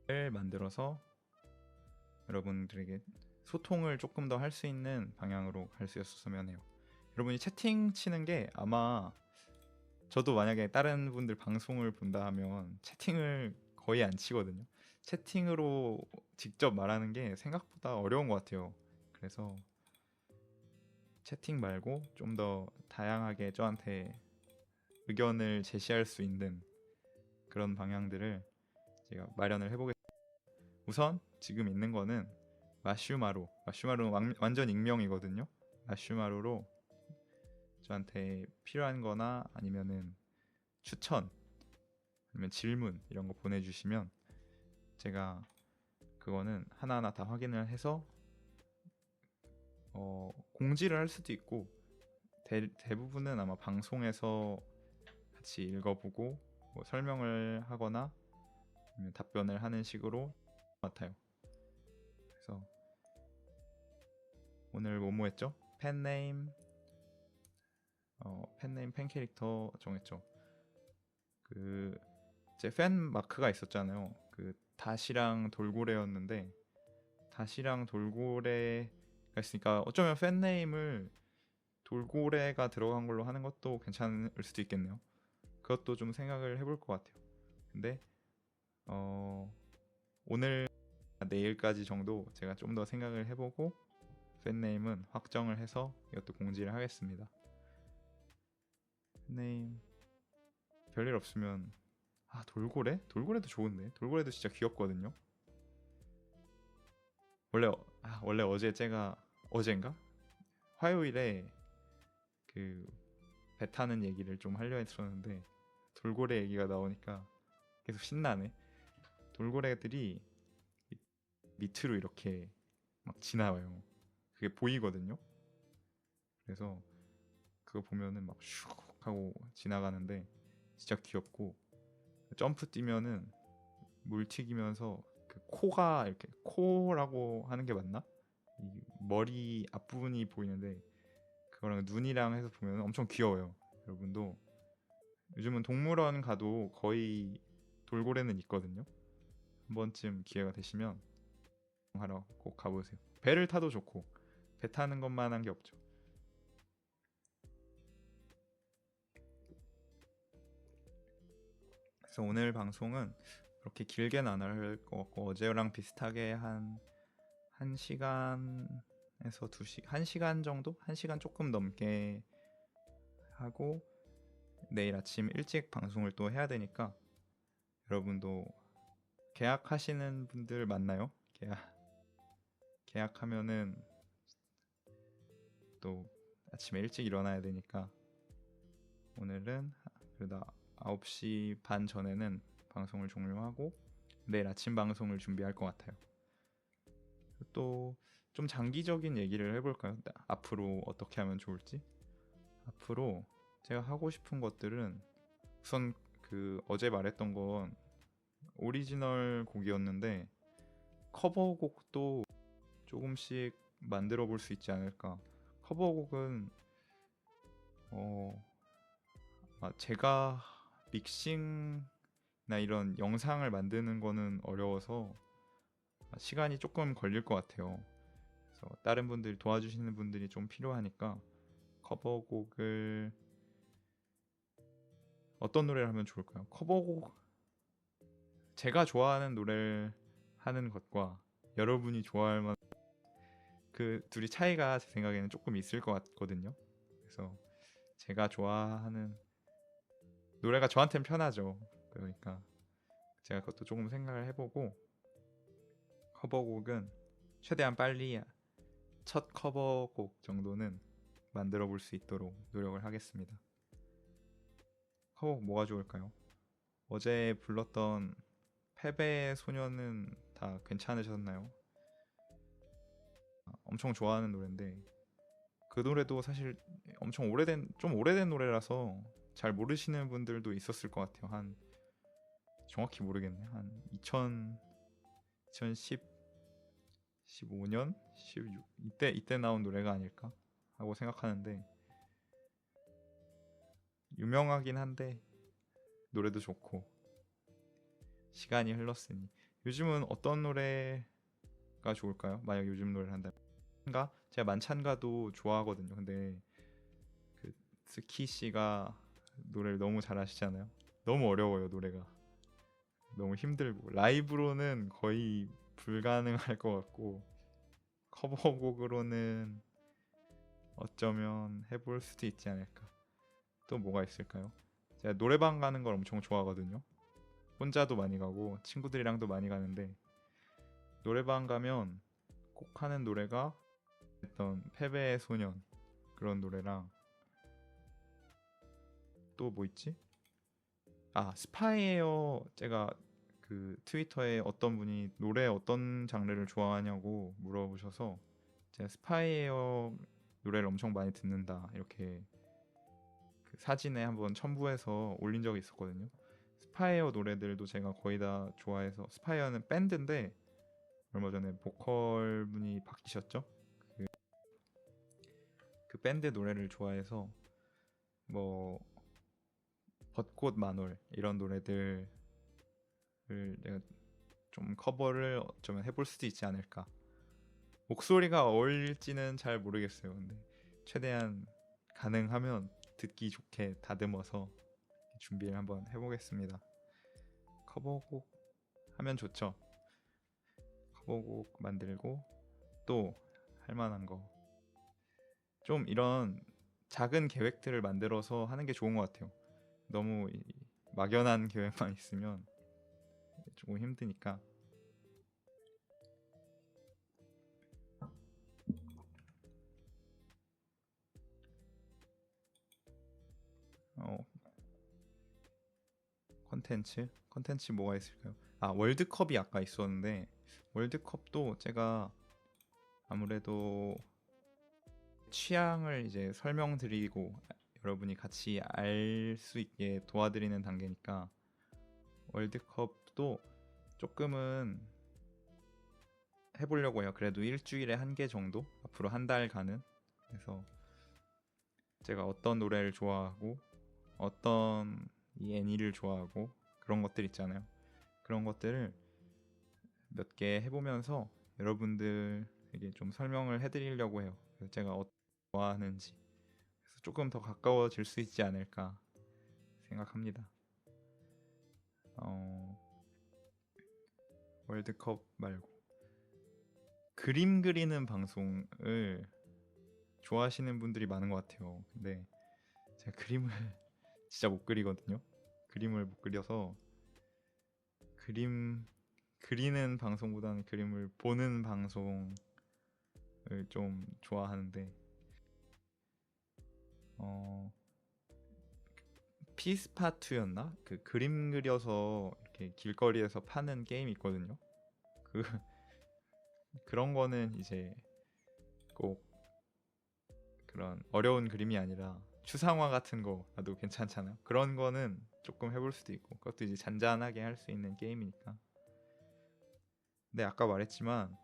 팬을 만들어서 여러분들에게 소통을 조금 더 할 수 있는 방향으로 갈 수 있었으면 해요. 여러분이 채팅 치는 게 아마 저도 만약에 다른 분들 방송을 본다 하면 채팅을 거의 안 치거든요. 채팅으로 직접 말하는 게 생각보다 어려운 것 같아요. 그래서 채팅 말고 좀 더 다양하게 저한테 의견을 제시할 수 있는 그런 방향들을 제가 마련을 해보겠습니다. 우선 지금 있는 거는 마슈마로는 완전 익명이거든요. 마슈마로로 저한테 필요한 거나 아니면은 추천 아니면 질문 이런 거 보내주시면 제가 그거는 하나하나 다 확인을 해서 공지를 할 수도 있고 대부분은 아마 방송에서 같이 읽어보고 뭐 설명을 하거나 아니면 답변을 하는 식으로 같아요. 그래서 오늘 뭐뭐 했죠? 팬네임 팬 캐릭터 정했죠. 그 제 팬 마크가 있었잖아요. 그 다시랑 돌고래였는데 다시랑 돌고래가 있으니까 어쩌면 팬네임을 돌고래가 들어간 걸로 하는 것도 괜찮을 수도 있겠네요. 그것도 좀 생각을 해볼 것 같아요. 근데 오늘 내일까지 정도 제가 좀 더 생각을 해보고 팬네임은 확정을 해서 이것도 공지를 하겠습니다. 팬네임 별일 없으면 돌고래? 돌고래도 좋은데 돌고래도 진짜 귀엽거든요. 원래 어제 제가 어젠가 화요일에 그 배 타는 얘기를 좀 하려 했었는데 돌고래 얘기가 나오니까 계속 신나네. 돌고래들이 밑으로 이렇게 막 지나와요. 그게 보이거든요. 그래서 그거 보면은 막 슉 하고 지나가는데 진짜 귀엽고 점프 뛰면은 물 튀기면서 그 코가 이렇게 코라고 하는 게 맞나? 이 머리 앞부분이 보이는데 그거랑 눈이랑 해서 보면 엄청 귀여워요. 여러분도 요즘은 동물원 가도 거의 돌고래는 있거든요. 한 번쯤 기회가 되시면 하러 꼭 가보세요. 배를 타도 좋고 배 타는 것만 한 게 없죠. 그래서 오늘 방송은 그렇게 길게는 안 할 것 같고 어제랑 비슷하게 한 1시간에서 2시간 1시간 정도? 1시간 조금 넘게 하고 내일 아침 일찍 방송을 또 해야 되니까 여러분도 계약하시는 분들 많나요? 계약하면은 또 아침에 일찍 일어나야 되니까 오늘은 그래도 9시 반 전에는 방송을 종료하고 내일 아침 방송을 준비할 것 같아요. 또 좀 장기적인 얘기를 해볼까요? 앞으로 어떻게 하면 좋을지. 앞으로 제가 하고 싶은 것들은 우선 그 어제 말했던 건 오리지널 곡이었는데 커버곡도 조금씩 만들어 볼 수 있지 않을까. 커버곡은 제가 믹싱 이런 영상을 만드는 거는 어려워서 시간이 조금 걸릴 것 같아요. 그래서 다른 분들 도와주시는 분들이 좀 필요하니까 커버곡을 어떤 노래를 하면 좋을까요? 커버곡 제가 좋아하는 노래를 하는 것과 여러분이 좋아할 만한 그 둘이 차이가 제 생각에는 조금 있을 것 같거든요. 그래서 제가 좋아하는 노래가 저한테는 편하죠. 그러니까 제가 그것도 조금 생각을 해보고 커버곡은 최대한 빨리 첫 커버곡 정도는 만들어 볼 수 있도록 노력을 하겠습니다. 커버곡 뭐가 좋을까요? 어제 불렀던 패배의 소녀는 다 괜찮으셨나요? 엄청 좋아하는 노래인데 그 노래도 사실 엄청 좀 오래된 노래라서 잘 모르시는 분들도 있었을 것 같아요. 한 정확히 모르겠네. 한 2010, 15년, 16 이때 나온 노래가 아닐까 하고 생각하는데 유명하긴 한데 노래도 좋고 시간이 흘렀으니 요즘은 어떤 노래가 좋을까요? 만약 요즘 노래를 한다면 제가 만찬가도 좋아하거든요. 근데 그 스키 씨가 노래를 너무 잘하시잖아요. 너무 어려워요 노래가. 너무 힘들고 라이브로는 거의 불가능할 것 같고 커버곡으로는 어쩌면 해볼 수도 있지 않을까. 또 뭐가 있을까요? 제가 노래방 가는 걸 엄청 좋아하거든요. 혼자도 많이 가고 친구들이랑도 많이 가는데 노래방 가면 꼭 하는 노래가 했던 패배의 소년 그런 노래랑 또 뭐 있지? 스파이에어. 제가 그 트위터에 어떤 분이 노래 어떤 장르를 좋아하냐고 물어보셔서 제가 스파이에어 노래를 엄청 많이 듣는다 이렇게 그 사진에 한번 첨부해서 올린 적이 있었거든요. 스파이어 노래들도 제가 거의 다 좋아해서 스파이어는 밴드인데 얼마 전에 보컬 분이 바뀌셨죠? 그 밴드 노래를 좋아해서 뭐 벚꽃 만월 이런 노래들을 내가 좀 커버를 어쩌면 해볼 수도 있지 않을까. 목소리가 어울릴지는 잘 모르겠어요. 근데 최대한 가능하면 듣기 좋게 다듬어서 준비를 한번 해보겠습니다. 커버곡 하면 좋죠. 커버곡 만들고 또 할 만한 거 좀 이런 작은 계획들을 만들어서 하는 게 좋은 것 같아요. 너무 막연한 계획만 있으면 조금 힘드니까 어, 컨텐츠 뭐가 있을까요? 월드컵이 아까 있었는데 월드컵도 제가 아무래도 취향을 이제 설명드리고 여러분이 같이 알 수 있게 도와드리는 단계니까 월드컵도 조금은 해보려고 해요. 그래도 일주일에 한 개 정도 앞으로 한 달간은. 그래서 제가 어떤 노래를 좋아하고 어떤 이 애니를 좋아하고 그런 것들 있잖아요. 그런 것들을 몇 개 해보면서 여러분들에게 좀 설명을 해드리려고 해요. 그래서 제가 좋아하는지 그래서 조금 더 가까워질 수 있지 않을까 생각합니다. 어, 월드컵 말고 그림 그리는 방송을 좋아하시는 분들이 많은 것 같아요. 근데 제가 그림을 진짜 못 그리거든요. 그림을 못 그려서 그림 그리는 방송보다는 그림을 보는 방송을 좀 좋아하는데 어, 피스파투였나? 그 그림 그려서 이렇게 길거리에서 파는 게임이 있거든요. 그 그런 거는 이제 꼭 그런 어려운 그림이 아니라 추상화 같은 거 나도 괜찮잖아요. 그런 거는 조금 해볼 수도 있고 그것도 이제 잔잔하게 할 수 있는 게임이니까. 근데 아까 말했지만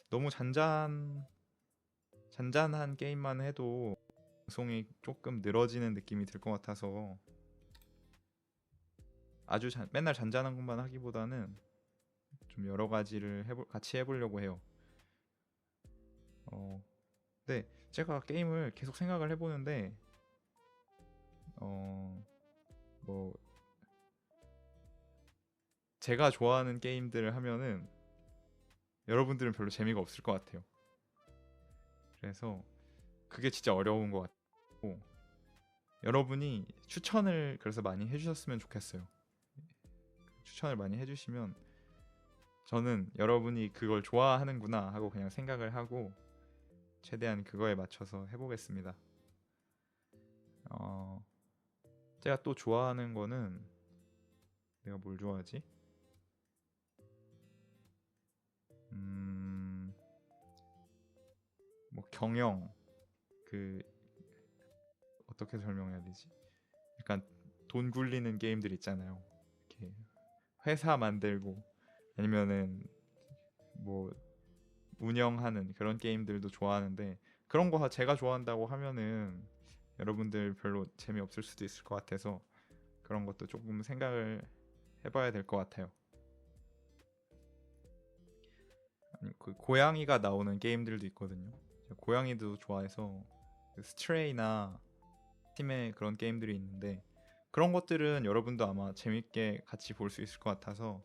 너무 잔잔한 게임만 해도 방송이 조금 늘어지는 느낌이 들 것 같아서 맨날 잔잔한 것만 하기보다는 좀 여러 가지를 같이 해보려고 해요. 근데 제가 게임을 계속 생각을 해보는데 뭐 제가 좋아하는 게임들을 하면은 여러분들은 별로 재미가 없을 것 같아요. 그래서 그게 진짜 어려운 것 같고, 여러분이 추천을 그래서 많이 해주셨으면 좋겠어요. 추천을 많이 해주시면 저는 여러분이 그걸 좋아하는구나 하고 그냥 생각을 하고 최대한 그거에 맞춰서 해보겠습니다. 제가 또 좋아하는 거는, 내가 뭘 좋아하지? 뭐 경영, 그 어떻게 설명해야 되지? 약간 돈 굴리는 게임들 있잖아요. 이렇게 회사 만들고 아니면은 뭐 운영하는 그런 게임들도 좋아하는데, 그런 거 제가 좋아한다고 하면은 여러분들 별로 재미없을 수도 있을 것 같아서 그런 것도 조금 생각을 해봐야 될 것 같아요. 아니, 그 고양이가 나오는 게임들도 있거든요. 제가 고양이도 좋아해서 그 스트레이나 팀의 그런 게임들이 있는데, 그런 것들은 여러분도 아마 재밌게 같이 볼 수 있을 것 같아서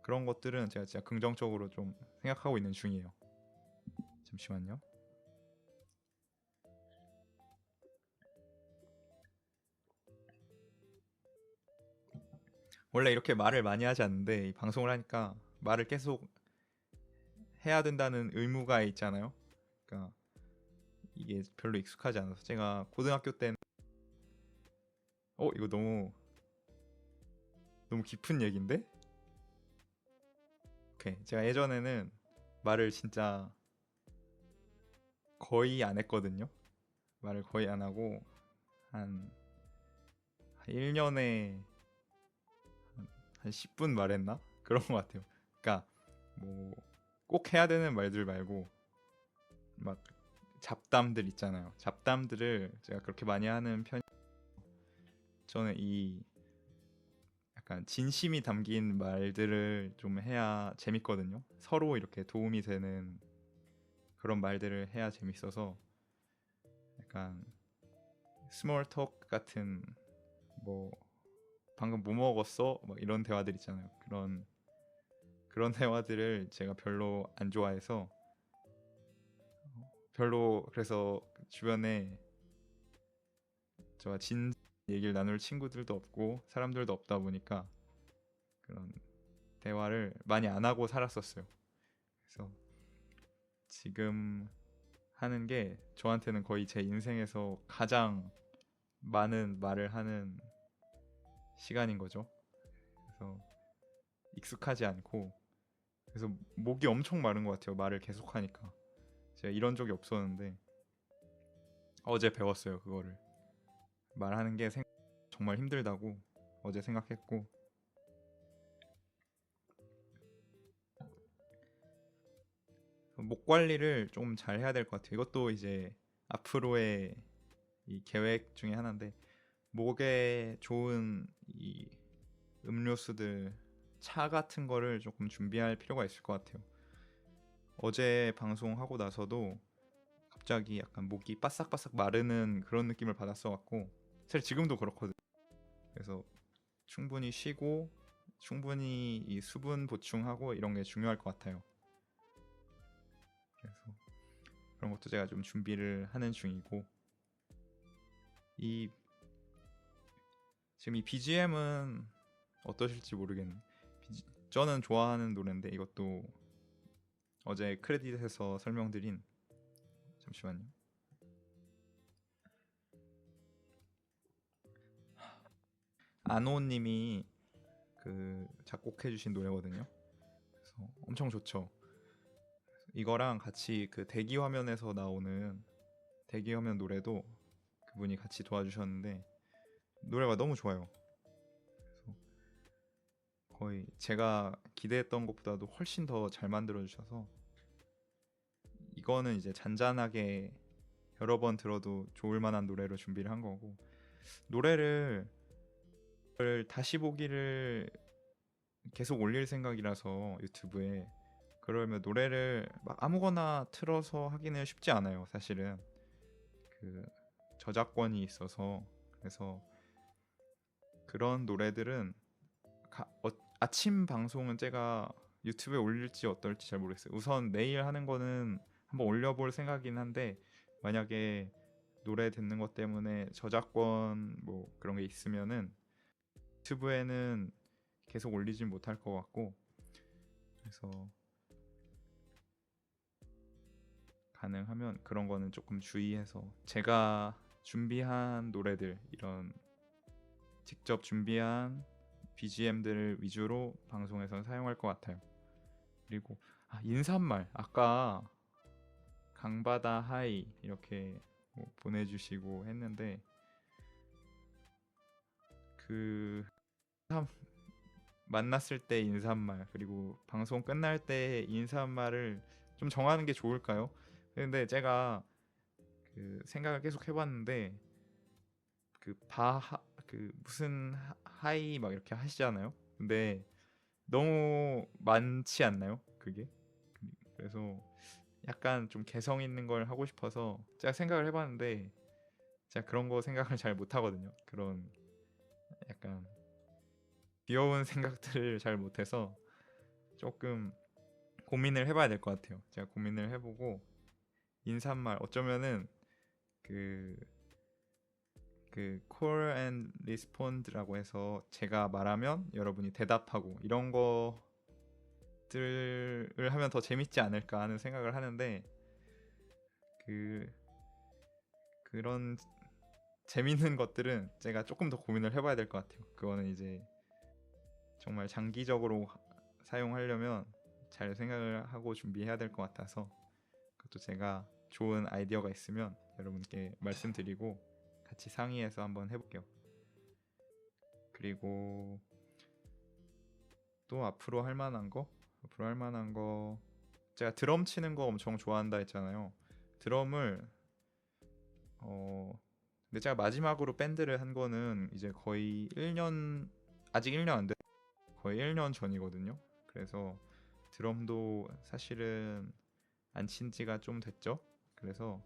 그런 것들은 제가 진짜 긍정적으로 좀 생각하고 있는 중이에요. 잠시만요. 원래 이렇게 말을 많이 하지 않는데 이 방송을 하니까 말을 계속 해야 된다는 의무가 있잖아요. 그러니까 이게 별로 익숙하지 않아서, 제가 고등학교 때는 이거 너무 깊은 얘기인데? 오케이. 제가 예전에는 말을 진짜 거의 안 했거든요. 말을 거의 안 하고 한 1년에 한 10분 말했나? 그런 것 같아요. 그러니까 뭐 꼭 해야 되는 말들 말고 막 잡담들 있잖아요. 잡담들을 제가 그렇게 많이 하는 편. 저는 이 약간 진심이 담긴 말들을 좀 해야 재밌거든요. 서로 이렇게 도움이 되는 그런 말들을 해야 재밌어서, 약간 스몰 톡 같은, 뭐 방금 뭐 먹었어? 막 이런 대화들 있잖아요. 그런 대화들을 제가 별로 안 좋아해서, 별로, 그래서 주변에 저와 진 얘기를 나눌 친구들도 없고 사람들도 없다 보니까 그런 대화를 많이 안 하고 살았었어요. 그래서 지금 하는 게 저한테는 거의 제 인생에서 가장 많은 말을 하는 시간인 거죠. 그래서 익숙하지 않고, 그래서 목이 엄청 마른 것 같아요. 말을 계속 하니까. 제가 이런 적이 없었는데 어제 배웠어요. 그거를 말하는 게 정말 힘들다고 어제 생각했고, 목 관리를 좀 잘 해야 될 것 같아요. 이것도 이제 앞으로의 이 계획 중에 하나인데, 목에 좋은 이 음료수들, 차 같은 거를 조금 준비할 필요가 있을 것 같아요. 어제 방송하고 나서도 갑자기 약간 목이 바싹바싹 마르는 그런 느낌을 받았어 갖고, 사실 지금도 그렇거든요. 그래서 충분히 쉬고 충분히 이 수분 보충하고 이런 게 중요할 것 같아요. 그래서 그런 것도 제가 좀 준비를 하는 중이고, 이 지금 이 BGM은 어떠실지 모르겠는데, 저는 좋아하는 노래인데, 이것도 어제 크레딧에서 설명드린, 잠시만요. 안호님이 그 작곡해주신 노래거든요. 그래서 엄청 좋죠. 이거랑 같이 그 대기 화면에서 나오는 대기 화면 노래도 그분이 같이 도와주셨는데 노래가 너무 좋아요. 그래서 거의 제가 기대했던 것보다도 훨씬 더 잘 만들어 주셔서, 이거는 이제 잔잔하게 여러 번 들어도 좋을 만한 노래로 준비를 한 거고, 노래를 그걸 다시 보기를 계속 올릴 생각이라서 유튜브에. 그러면 노래를 막 아무거나 틀어서 하기는 쉽지 않아요, 사실은. 그 저작권이 있어서. 그래서 그런 노래들은 아침 방송은 제가 유튜브에 올릴지 어떨지 잘 모르겠어요. 우선 내일 하는 거는 한번 올려볼 생각이긴 한데, 만약에 노래 듣는 것 때문에 저작권 뭐 그런 게 있으면은 유튜브에는 계속 올리진 못할 것 같고, 그래서 가능하면 그런 거는 조금 주의해서 제가 준비한 노래들, 이런 직접 준비한 BGM들을 위주로 방송에선 사용할 것 같아요. 그리고 인사말, 아까 강바다 하이 이렇게 뭐 보내주시고 했는데, 그 참 만났을 때 인사말 그리고 방송 끝날 때 인사말을 좀 정하는 게 좋을까요? 근데 제가 그 생각을 계속 해봤는데, 그 무슨 하이 막 이렇게 하시잖아요. 근데 너무 많지 않나요? 그게. 그래서 약간 좀 개성 있는 걸 하고 싶어서 제가 생각을 해봤는데, 제가 그런 거 생각을 잘 못하거든요. 그런 약간 귀여운 생각들을 잘 못해서 조금 고민을 해봐야 될 것 같아요. 제가 고민을 해보고 인사말 어쩌면은 그 call and respond라고 해서 제가 말하면 여러분이 대답하고 이런 것들을 하면 더 재밌지 않을까 하는 생각을 하는데, 그 그런 재밌는 것들은 제가 조금 더 고민을 해봐야 될 것 같아요. 그거는 이제 정말 장기적으로 사용하려면 잘 생각을 하고 준비해야 될 것 같아서, 그것도 제가 좋은 아이디어가 있으면 여러분께 말씀드리고 같이 상의해서 한번 해볼게요. 그리고 또 앞으로 할 만한 거, 제가 드럼 치는 거 엄청 좋아한다 했잖아요. 드럼을 근데 제가 마지막으로 밴드를 한 거는 이제 거의 1년, 아직 1년 안 돼, 거의 1년 전이거든요. 그래서 드럼도 사실은 안 친 지가 좀 됐죠. 그래서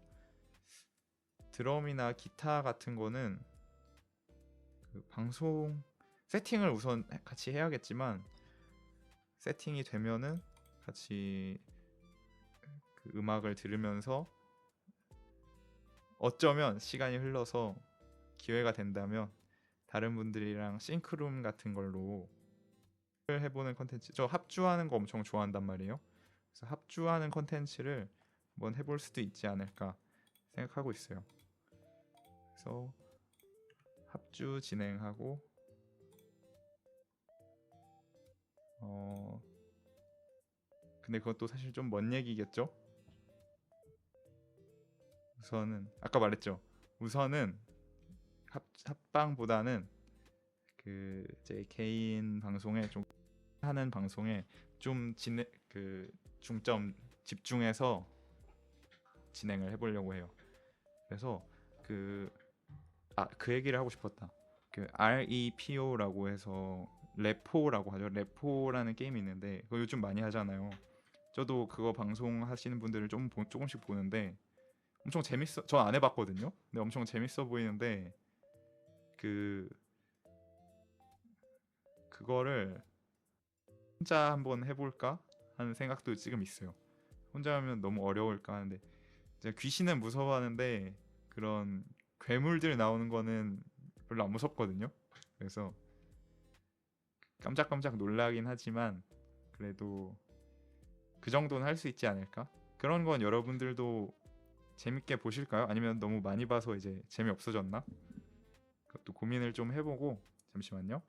드럼이나 기타 같은 거는 그 방송 세팅을 우선 같이 해야겠지만, 세팅이 되면은 같이 그 음악을 들으면서 어쩌면 시간이 흘러서 기회가 된다면 다른 분들이랑 싱크룸 같은 걸로 해보는 컨텐츠, 저 합주하는 거 엄청 좋아한단 말이에요. 그래서 합주하는 컨텐츠를 한번 해볼 수도 있지 않을까 생각하고 있어요. 그래서 합주 진행하고 근데 그것도 사실 좀 먼 얘기겠죠. 우선은 아까 말했죠. 우선은 합방보다는 제 개인 방송에 좀 하는 방송에 좀 중점 집중해서 진행을 해보려고 해요. 그래서 그 얘기를 하고 싶었다. REPO라고 해서 레포라고 하죠. 레포라는 게임이 있는데 그거 요즘 많이 하잖아요. 저도 그거 방송하시는 분들을 조금씩 보는데 엄청 재밌어. 전 안 해봤거든요. 근데 엄청 재밌어 보이는데 그거를 혼자 한번 해볼까 하는 생각도 지금 있어요. 혼자 하면 너무 어려울까 하는데, 제가 귀신은 무서워하는데 그런 괴물들 나오는 거는 별로 안 무섭거든요. 그래서 깜짝깜짝 놀라긴 하지만 그래도 그 정도는 할 수 있지 않을까? 그런 건 여러분들도 재밌게 보실까요? 아니면 너무 많이 봐서 이제 재미없어졌나? 그것도 고민을 좀 해보고. 잠시만요.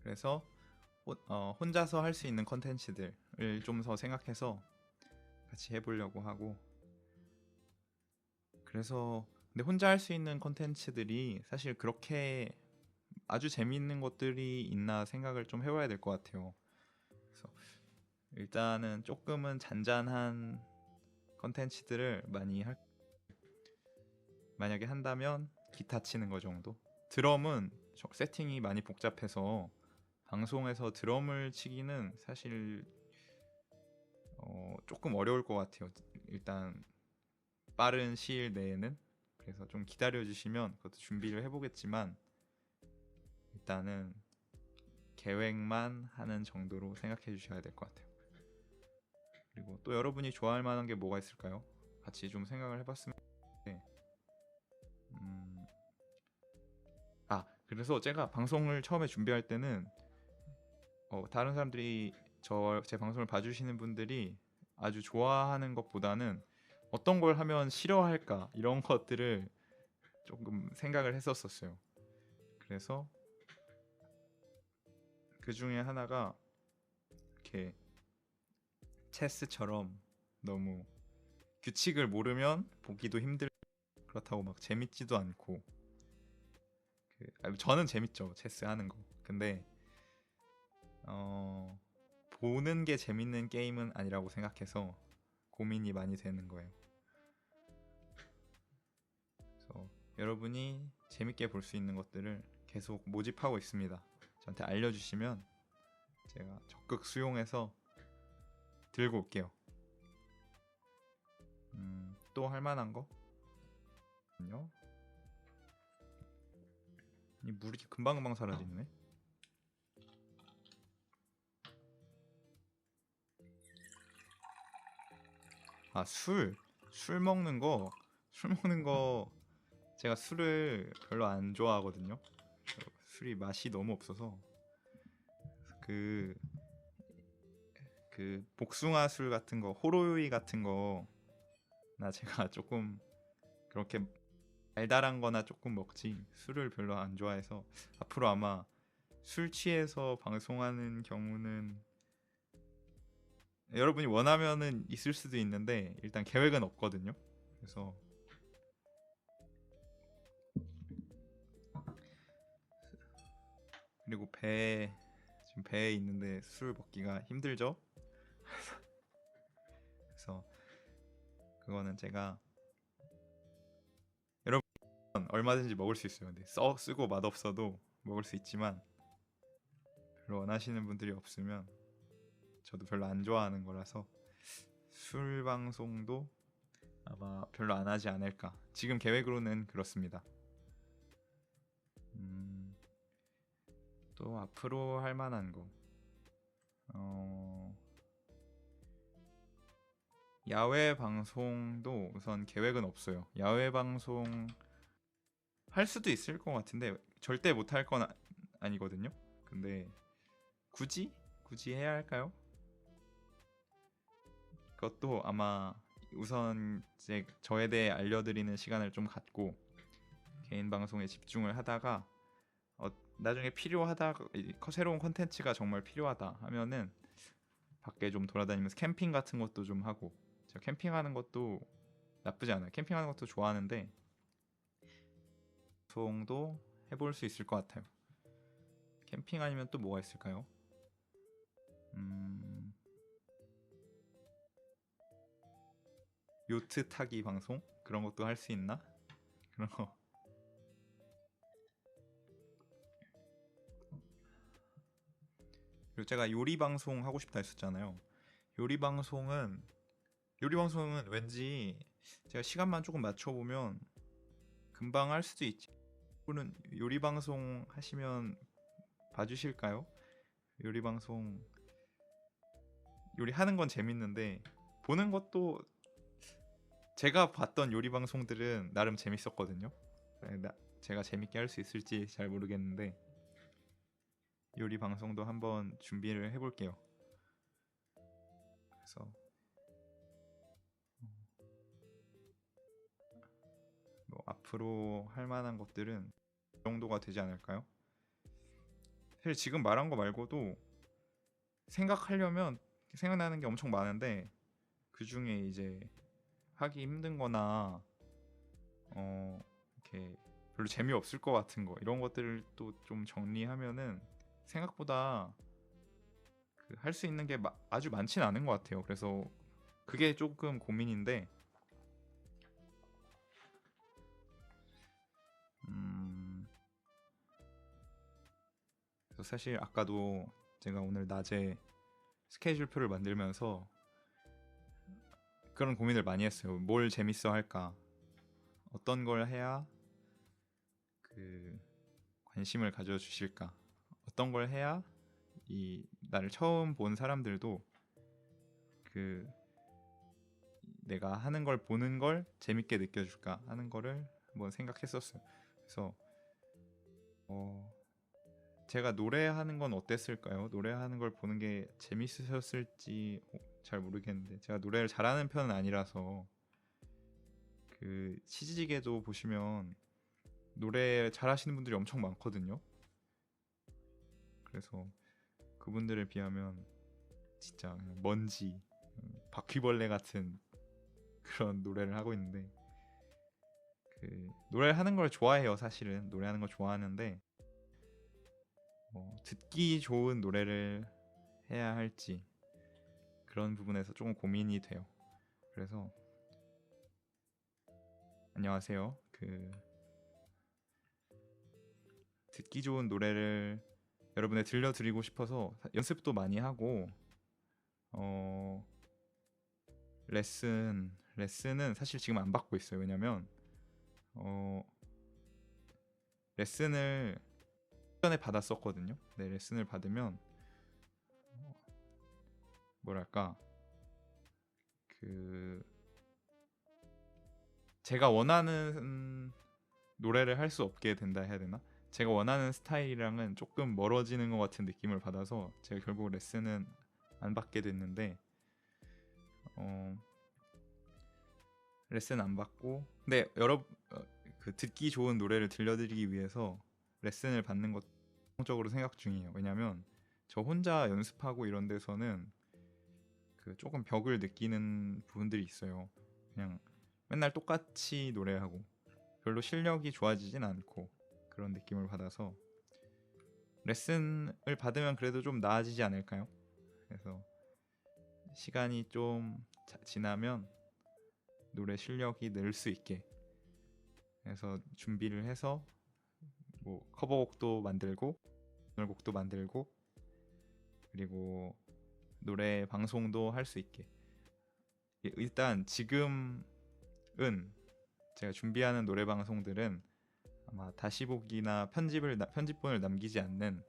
그래서 혼자서 할 수 있는 컨텐츠들을 좀 더 생각해서 같이 해보려고 하고, 그래서 근데 혼자 할 수 있는 컨텐츠들이 사실 그렇게 아주 재미있는 것들이 있나 생각을 좀 해봐야 될 것 같아요. 그래서 일단은 조금은 잔잔한 컨텐츠들을 많이 만약에 한다면 기타 치는 거 정도. 드럼은 세팅이 많이 복잡해서 방송에서 드럼을 치기는 사실 조금 어려울 것 같아요. 일단 빠른 시일 내에는. 그래서 좀 기다려 주시면 그것도 준비를 해보겠지만 일단은 계획만 하는 정도로 생각해 주셔야 될 것 같아요. 그리고 또 여러분이 좋아할 만한 게 뭐가 있을까요? 같이 좀 생각을 해봤으면. 네. 그래서 제가 방송을 처음에 준비할 때는 다른 사람들이 제 방송을 봐주시는 분들이 아주 좋아하는 것보다는 어떤 걸 하면 싫어할까 이런 것들을 조금 생각을 했었어요. 그래서 그 중에 하나가 이렇게 체스처럼 너무 규칙을 모르면 보기도 그렇다고 막 재밌지도 않고 저는 재밌죠, 체스 하는 거. 근데 보는 게 재밌는 게임은 아니라고 생각해서 고민이 많이 되는 거예요. 그래서 여러분이 재밌게 볼 수 있는 것들을 계속 모집하고 있습니다. 저한테 알려주시면 제가 적극 수용해서 들고 올게요. 또 할 만한 거? 이 물이 금방금방 사라지네. 술 먹는 거 제가 술을 별로 안 좋아하거든요. 술이 맛이 너무 없어서 그 복숭아 술 같은 거, 호로요이 같은 거 나 제가 조금 그렇게 달달한 거나 조금 먹지 술을 별로 안 좋아해서 앞으로 아마 술 취해서 방송하는 경우는 여러분이 원하면은 있을 수도 있는데 일단 계획은 없거든요. 그래서 그리고 지금 배에 있는데 술 먹기가 힘들죠. 그래서 그거는 제가 여러분 얼마든지 먹을 수 있어요. 근데 쓰고 맛없어도 먹을 수 있지만 별로 원하시는 분들이 없으면 저도 별로 안 좋아하는 거라서 술 방송도 아마 별로 안 하지 않을까. 지금 계획으로는 그렇습니다. 또 앞으로 할 만한 거 야외 방송도 우선 계획은 없어요. 야외 방송 할 수도 있을 것 같은데 절대 못 할 건 아니거든요. 근데 굳이 해야 할까요? 그것도 아마 우선 저에 대해 알려드리는 시간을 좀 갖고 개인 방송에 집중을 하다가 나중에 필요하다, 새로운 컨텐츠가 정말 필요하다 하면은 밖에 좀 돌아다니면서 캠핑 같은 것도 좀 하고. 제가 캠핑하는 것도 나쁘지 않아요. 캠핑하는 것도 좋아하는데 방송도 해볼 수 있을 것 같아요. 캠핑 아니면 또 뭐가 있을까요? 요트 타기 방송? 그런 것도 할 수 있나? 그런 거. 그리고 제가 요리 방송 하고 싶다 했었잖아요. 요리 방송은 왠지 제가 시간만 조금 맞춰보면 금방 할 수도 있지. 분은 요리 방송 하시면 봐주실까요? 요리 방송 요리하는 건 재밌는데 보는 것도 제가 봤던 요리 방송들은 나름 재밌었거든요. 제가 재밌게 할 수 있을지 잘 모르겠는데 요리 방송도 한번 준비를 해볼게요. 그래서 뭐 앞으로 할 만한 것들은 이 정도가 되지 않을까요? 사실 지금 말한 거 말고도 생각하려면 생각나는 게 엄청 많은데 그 중에 이제 하기 힘든 거나 이렇게 별로 재미없을 것 같은 거 이런 것들을 또 좀 정리하면은 생각보다 할 수 있는 게 아주 많진 않은 것 같아요. 그래서 그게 조금 고민인데, 그래서 사실 아까도 제가 오늘 낮에 스케줄표를 만들면서 그런 고민을 많이 했어요. 뭘 재밌어 할까? 어떤 걸 해야 그 관심을 가져주실까? 어떤 걸 해야 이 나를 처음 본 사람들도 그 내가 하는 걸 보는 걸 재밌게 느껴줄까 하는 거를 한번 생각했었어요. 그래서 제가 노래하는 건 어땠을까요? 노래하는 걸 보는 게 재밌으셨을지 잘 모르겠는데, 제가 노래를 잘하는 편은 아니라서 그 치지직에도 보시면 노래 잘하시는 분들이 엄청 많거든요. 그래서 그분들에 비하면 진짜 그냥 먼지, 바퀴벌레 같은 그런 노래를 하고 있는데, 노래를 하는 걸 좋아해요. 사실은 노래하는 거 좋아하는데 듣기 좋은 노래를 해야 할지 그런 부분에서 조금 고민이 돼요. 그래서 안녕하세요. 듣기 좋은 노래를 여러분에 들려드리고 싶어서 연습도 많이 하고, 레슨은 사실 지금 안 받고 있어요. 왜냐면 레슨을 전에 받았었거든요. 네, 레슨을 받으면 뭐랄까 제가 원하는 노래를 할 수 없게 된다 해야 되나? 제가 원하는 스타일이랑은 조금 멀어지는 것 같은 느낌을 받아서 제가 결국 레슨은 안 받게 됐는데, 레슨 안 받고, 근데 듣기 좋은 노래를 들려드리기 위해서 레슨을 받는 것 적으로 생각 중이에요. 왜냐면 저 혼자 연습하고 이런 데서는 조금 벽을 느끼는 부분들이 있어요. 그냥 맨날 똑같이 노래하고 별로 실력이 좋아지진 않고 그런 느낌을 받아서 레슨을 받으면 그래도 좀 나아지지 않을까요? 그래서 시간이 좀 지나면 노래 실력이 늘 수 있게 해서 준비를 해서 뭐 커버곡도 만들고 곡도 만들고 그리고 노래 방송도 할 수 있게, 일단 지금은 제가 준비하는 노래 방송들은 아마 다시 보기나 편집본을 남기지 않는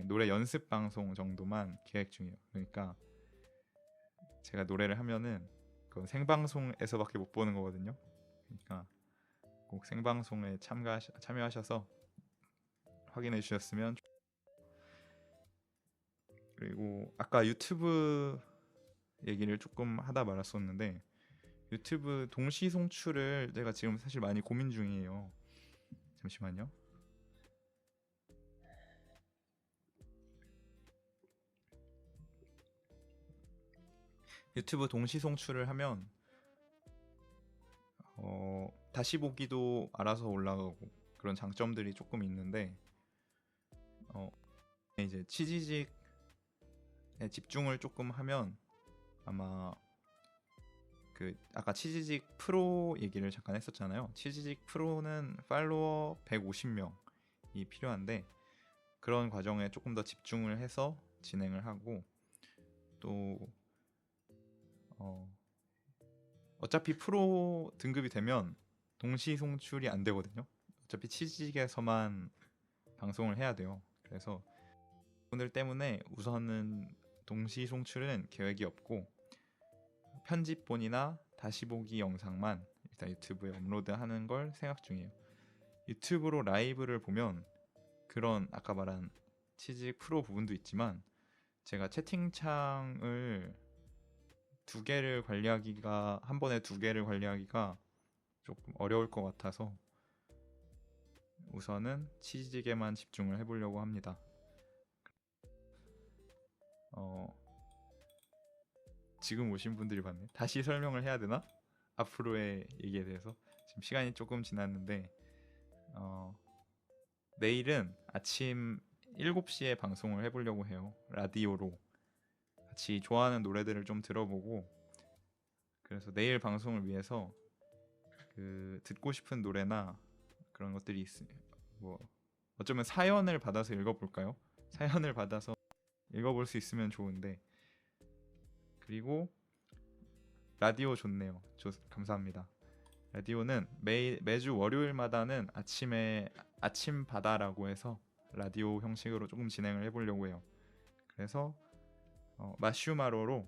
노래 연습 방송 정도만 계획 중이에요. 그러니까 제가 노래를 하면은 그건 생방송에서밖에 못 보는 거거든요. 그러니까 꼭 생방송에 참여하셔서 확인해 주셨으면. 그리고 아까 유튜브 얘기를 조금 하다 말았었는데, 유튜브 동시 송출을 제가 지금 사실 많이 고민 중이에요. 잠시만요. 유튜브 동시 송출을 하면 다시 보기도 알아서 올라가고 그런 장점들이 조금 있는데, 이제 치지직에 집중을 조금 하면 아마 아까 치지직 프로 얘기를 잠깐 했었잖아요. 치지직 프로는 팔로워 150명이 필요한데, 그런 과정에 조금 더 집중을 해서 진행을 하고, 또 어차피 프로 등급이 되면 동시 송출이 안 되거든요. 어차피 치직에서만 방송을 해야 돼요. 그래서 오늘 때문에 우선은 동시 송출은 계획이 없고, 편집본이나 다시 보기 영상만 일단 유튜브에 업로드하는 걸 생각 중이에요. 유튜브로 라이브를 보면 그런 아까 말한 치직 프로 부분도 있지만, 제가 채팅창을 한 번에 두 개를 관리하기가 조금 어려울 것 같아서 우선은 치즈직에만 집중을 해보려고 합니다. 지금 오신 분들이 많네. 다시 설명을 해야 되나? 앞으로의 얘기에 대해서. 지금 시간이 조금 지났는데, 내일은 아침 7시에 방송을 해보려고 해요. 라디오로. 같이 좋아하는 노래들을 좀 들어보고, 그래서 내일 방송을 위해서 그 듣고 싶은 노래나 그런 것들이 뭐 어쩌면 사연을 받아서 읽어볼까요? 사연을 받아서 읽어볼 수 있으면 좋은데. 그리고 라디오 좋네요. 감사합니다. 라디오는 매주 월요일마다는 아침 바다라고 해서 라디오 형식으로 조금 진행을 해보려고 해요. 그래서 마슈마로로,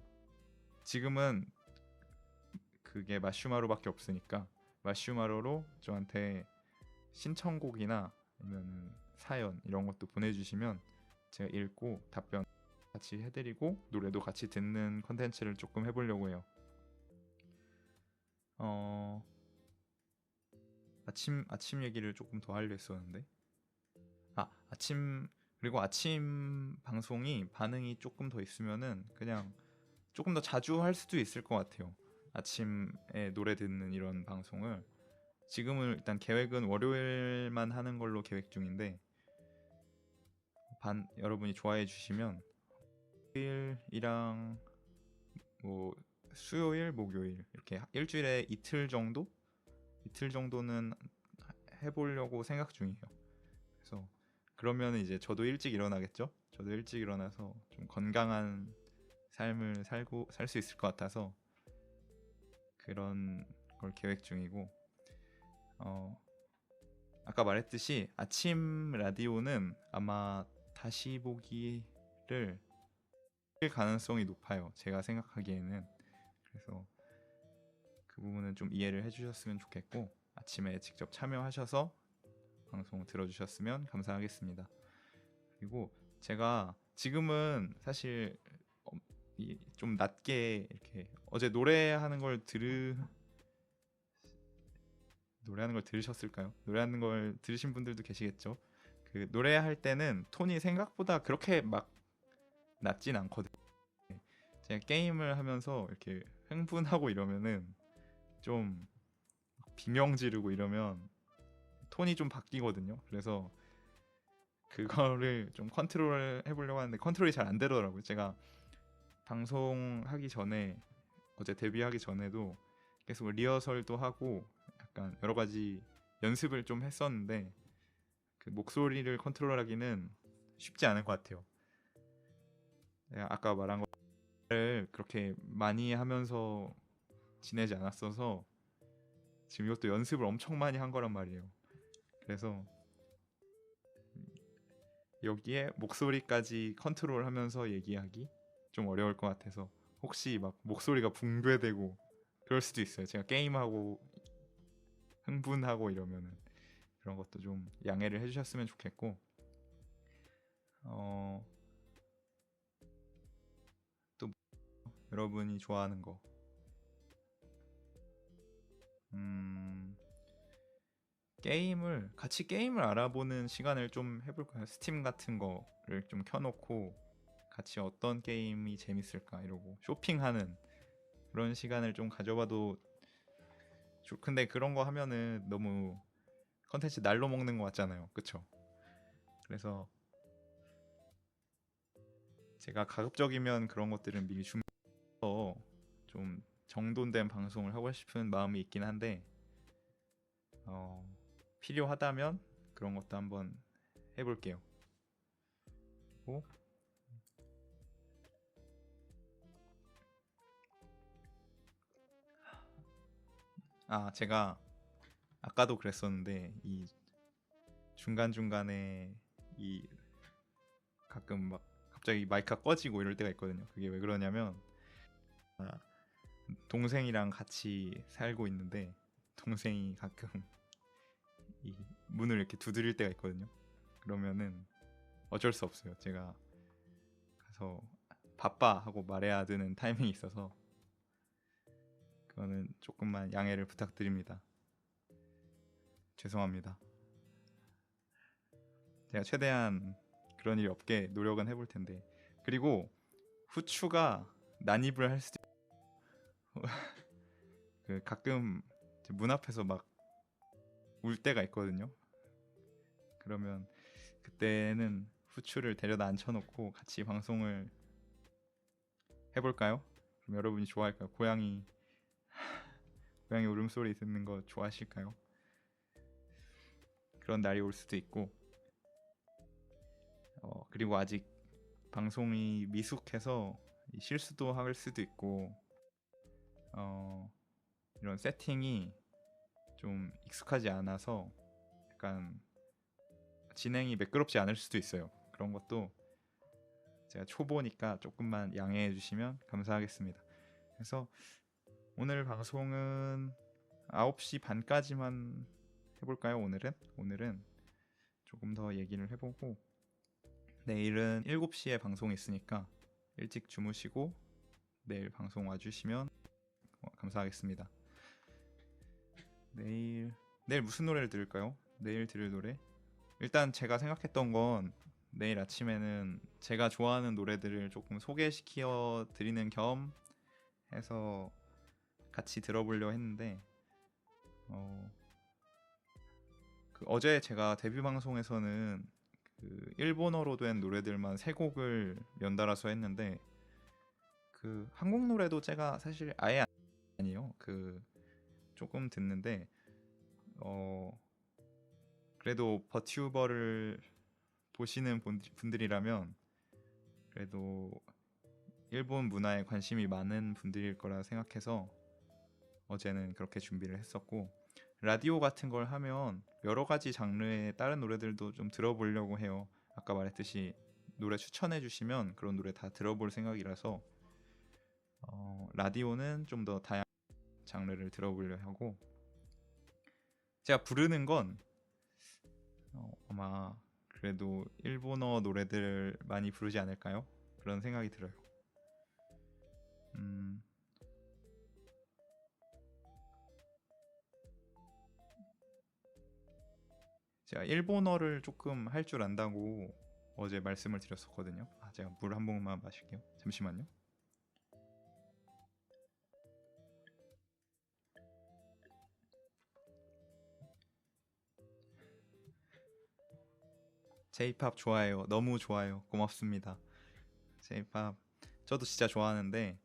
지금은 그게 마슈마로밖에 없으니까 마슈마로로 저한테 신청곡이나 아니면 사연 이런 것도 보내주시면 제가 읽고 답변 같이 해드리고 노래도 같이 듣는 컨텐츠를 조금 해보려고 해요. 아침 얘기를 조금 더 하려 했었는데, 그리고 아침 방송이 반응이 조금 더 있으면은 그냥 조금 더 자주 할 수도 있을 것 같아요. 아침에 노래 듣는 이런 방송을 지금은 일단 계획은 월요일만 하는 걸로 계획 중인데, 여러분이 좋아해 주시면 일이랑 뭐 수요일, 목요일 이렇게 일주일에 이틀 정도는 해보려고 생각 중이에요. 그래서 그러면 이제 저도 일찍 일어나겠죠? 저도 일찍 일어나서 좀 건강한 삶을 살 수 있을 것 같아서 그런 걸 계획 중이고, 아까 말했듯이 아침 라디오는 아마 다시 보기를 할 가능성이 높아요. 제가 생각하기에는. 그래서 그 부분은 좀 이해를 해주셨으면 좋겠고, 아침에 직접 참여하셔서 방송 들어주셨으면 감사하겠습니다. 그리고 제가 지금은 사실 좀 낮게 이렇게 어제 노래하는 걸 들으셨을까요? 노래하는 걸 들으신 분들도 계시겠죠. 그 노래할 때는 톤이 생각보다 그렇게 막 낮진 않거든요. 제가 게임을 하면서 이렇게 흥분하고 이러면은 좀 비명 지르고 이러면 톤이 좀 바뀌거든요. 그래서 그거를 좀 컨트롤 해보려고 하는데 컨트롤이 잘 안 되더라고요. 제가 방송하기 전에, 어제 데뷔하기 전에도 계속 리허설도 하고 약간 여러 가지 연습을 좀 했었는데 그 목소리를 컨트롤하기는 쉽지 않은 것 같아요. 내가 아까 말한 거를 그렇게 많이 하면서 지내지 않았어서 지금 이것도 연습을 엄청 많이 한 거란 말이에요. 그래서 여기에 목소리까지 컨트롤하면서 얘기하기 좀 어려울 것 같아서 혹시 막 목소리가 붕괴되고 그럴 수도 있어요. 제가 게임하고 흥분하고 이러면은 그런 것도 좀 양해를 해주셨으면 좋겠고, 또 여러분이 좋아하는 거, 같이 게임을 알아보는 시간을 좀 해볼까요? 스팀 같은 거를 좀 켜놓고 같이 어떤 게임이 재밌을까 이러고 쇼핑하는 그런 시간을 좀 가져봐도 근데 그런 거 하면은 너무 컨텐츠 날로 먹는 것 같잖아요. 그쵸? 그래서 제가 가급적이면 그런 것들은 미리 준비해서 좀 정돈된 방송을 하고 싶은 마음이 있긴 한데, 필요하다면 그런 것도 한번 해볼게요. 그리고 제가 아까도 그랬었는데 이 중간중간에 이 가끔 막 갑자기 마이크가 꺼지고 이럴 때가 있거든요. 그게 왜 그러냐면 동생이랑 같이 살고 있는데 동생이 가끔 이 문을 이렇게 두드릴 때가 있거든요. 그러면은 어쩔 수 없어요. 제가 가서 바빠 하고 말해야 되는 타이밍이 있어서 그거는 조금만 양해를 부탁드립니다. 죄송합니다. 제가 최대한 그런 일이 없게 노력은 해볼 텐데. 그리고 후추가 난입을 할 수도 그 가끔 문 앞에서 막 울 때가 있거든요. 그러면 그때는 후추를 데려다 앉혀놓고 같이 방송을 해볼까요? 그럼 여러분이 좋아할까요? 고양이 울음소리 듣는 거 좋아하실까요? 그런 날이 올 수도 있고, 그리고 아직 방송이 미숙해서 실수도 할 수도 있고, 이런 세팅이 좀 익숙하지 않아서 약간 진행이 매끄럽지 않을 수도 있어요. 그런 것도 제가 초보니까 조금만 양해해 주시면 감사하겠습니다. 그래서 오늘 방송은 9시 반까지만 해볼까요? 오늘은 조금 더 얘기를 해보고, 내일은 7시에 방송이 있으니까 일찍 주무시고 내일 방송 와주시면 감사하겠습니다. 내일 무슨 노래를 들을까요? 내일 들을 노래? 일단 제가 생각했던 건 내일 아침에는 제가 좋아하는 노래들을 조금 소개시켜 드리는 겸 해서 같이 들어보려 했는데, 어제 제가 데뷔 방송에서는 그 일본어로 된 노래들만 3곡을 연달아서 했는데, 그 한국 노래도 제가 사실 아예 아니에요. 그 조금 듣는데, 그래도 버튜버를 보시는 분들이라면 그래도 일본 문화에 관심이 많은 분들일 거라 생각해서 어제는 그렇게 준비를 했었고, 라디오 같은 걸 하면 여러 가지 장르의 다른 노래들도 좀 들어보려고 해요. 아까 말했듯이 노래 추천해 주시면 그런 노래 다 들어볼 생각이라서 라디오는 좀 더 다양한 장르를 들어보려 하고, 제가 부르는 건 아마 그래도 일본어 노래들 많이 부르지 않을까요? 그런 생각이 들어요. 제가 일본어를 조금 할 줄 안다고 어제 말씀을 드렸었거든요. 제가 물 한 모금만 마실게요. 잠시만요. J-pop 좋아해요. 너무 좋아요. 고맙습니다. J-pop 저도 진짜 좋아하는데,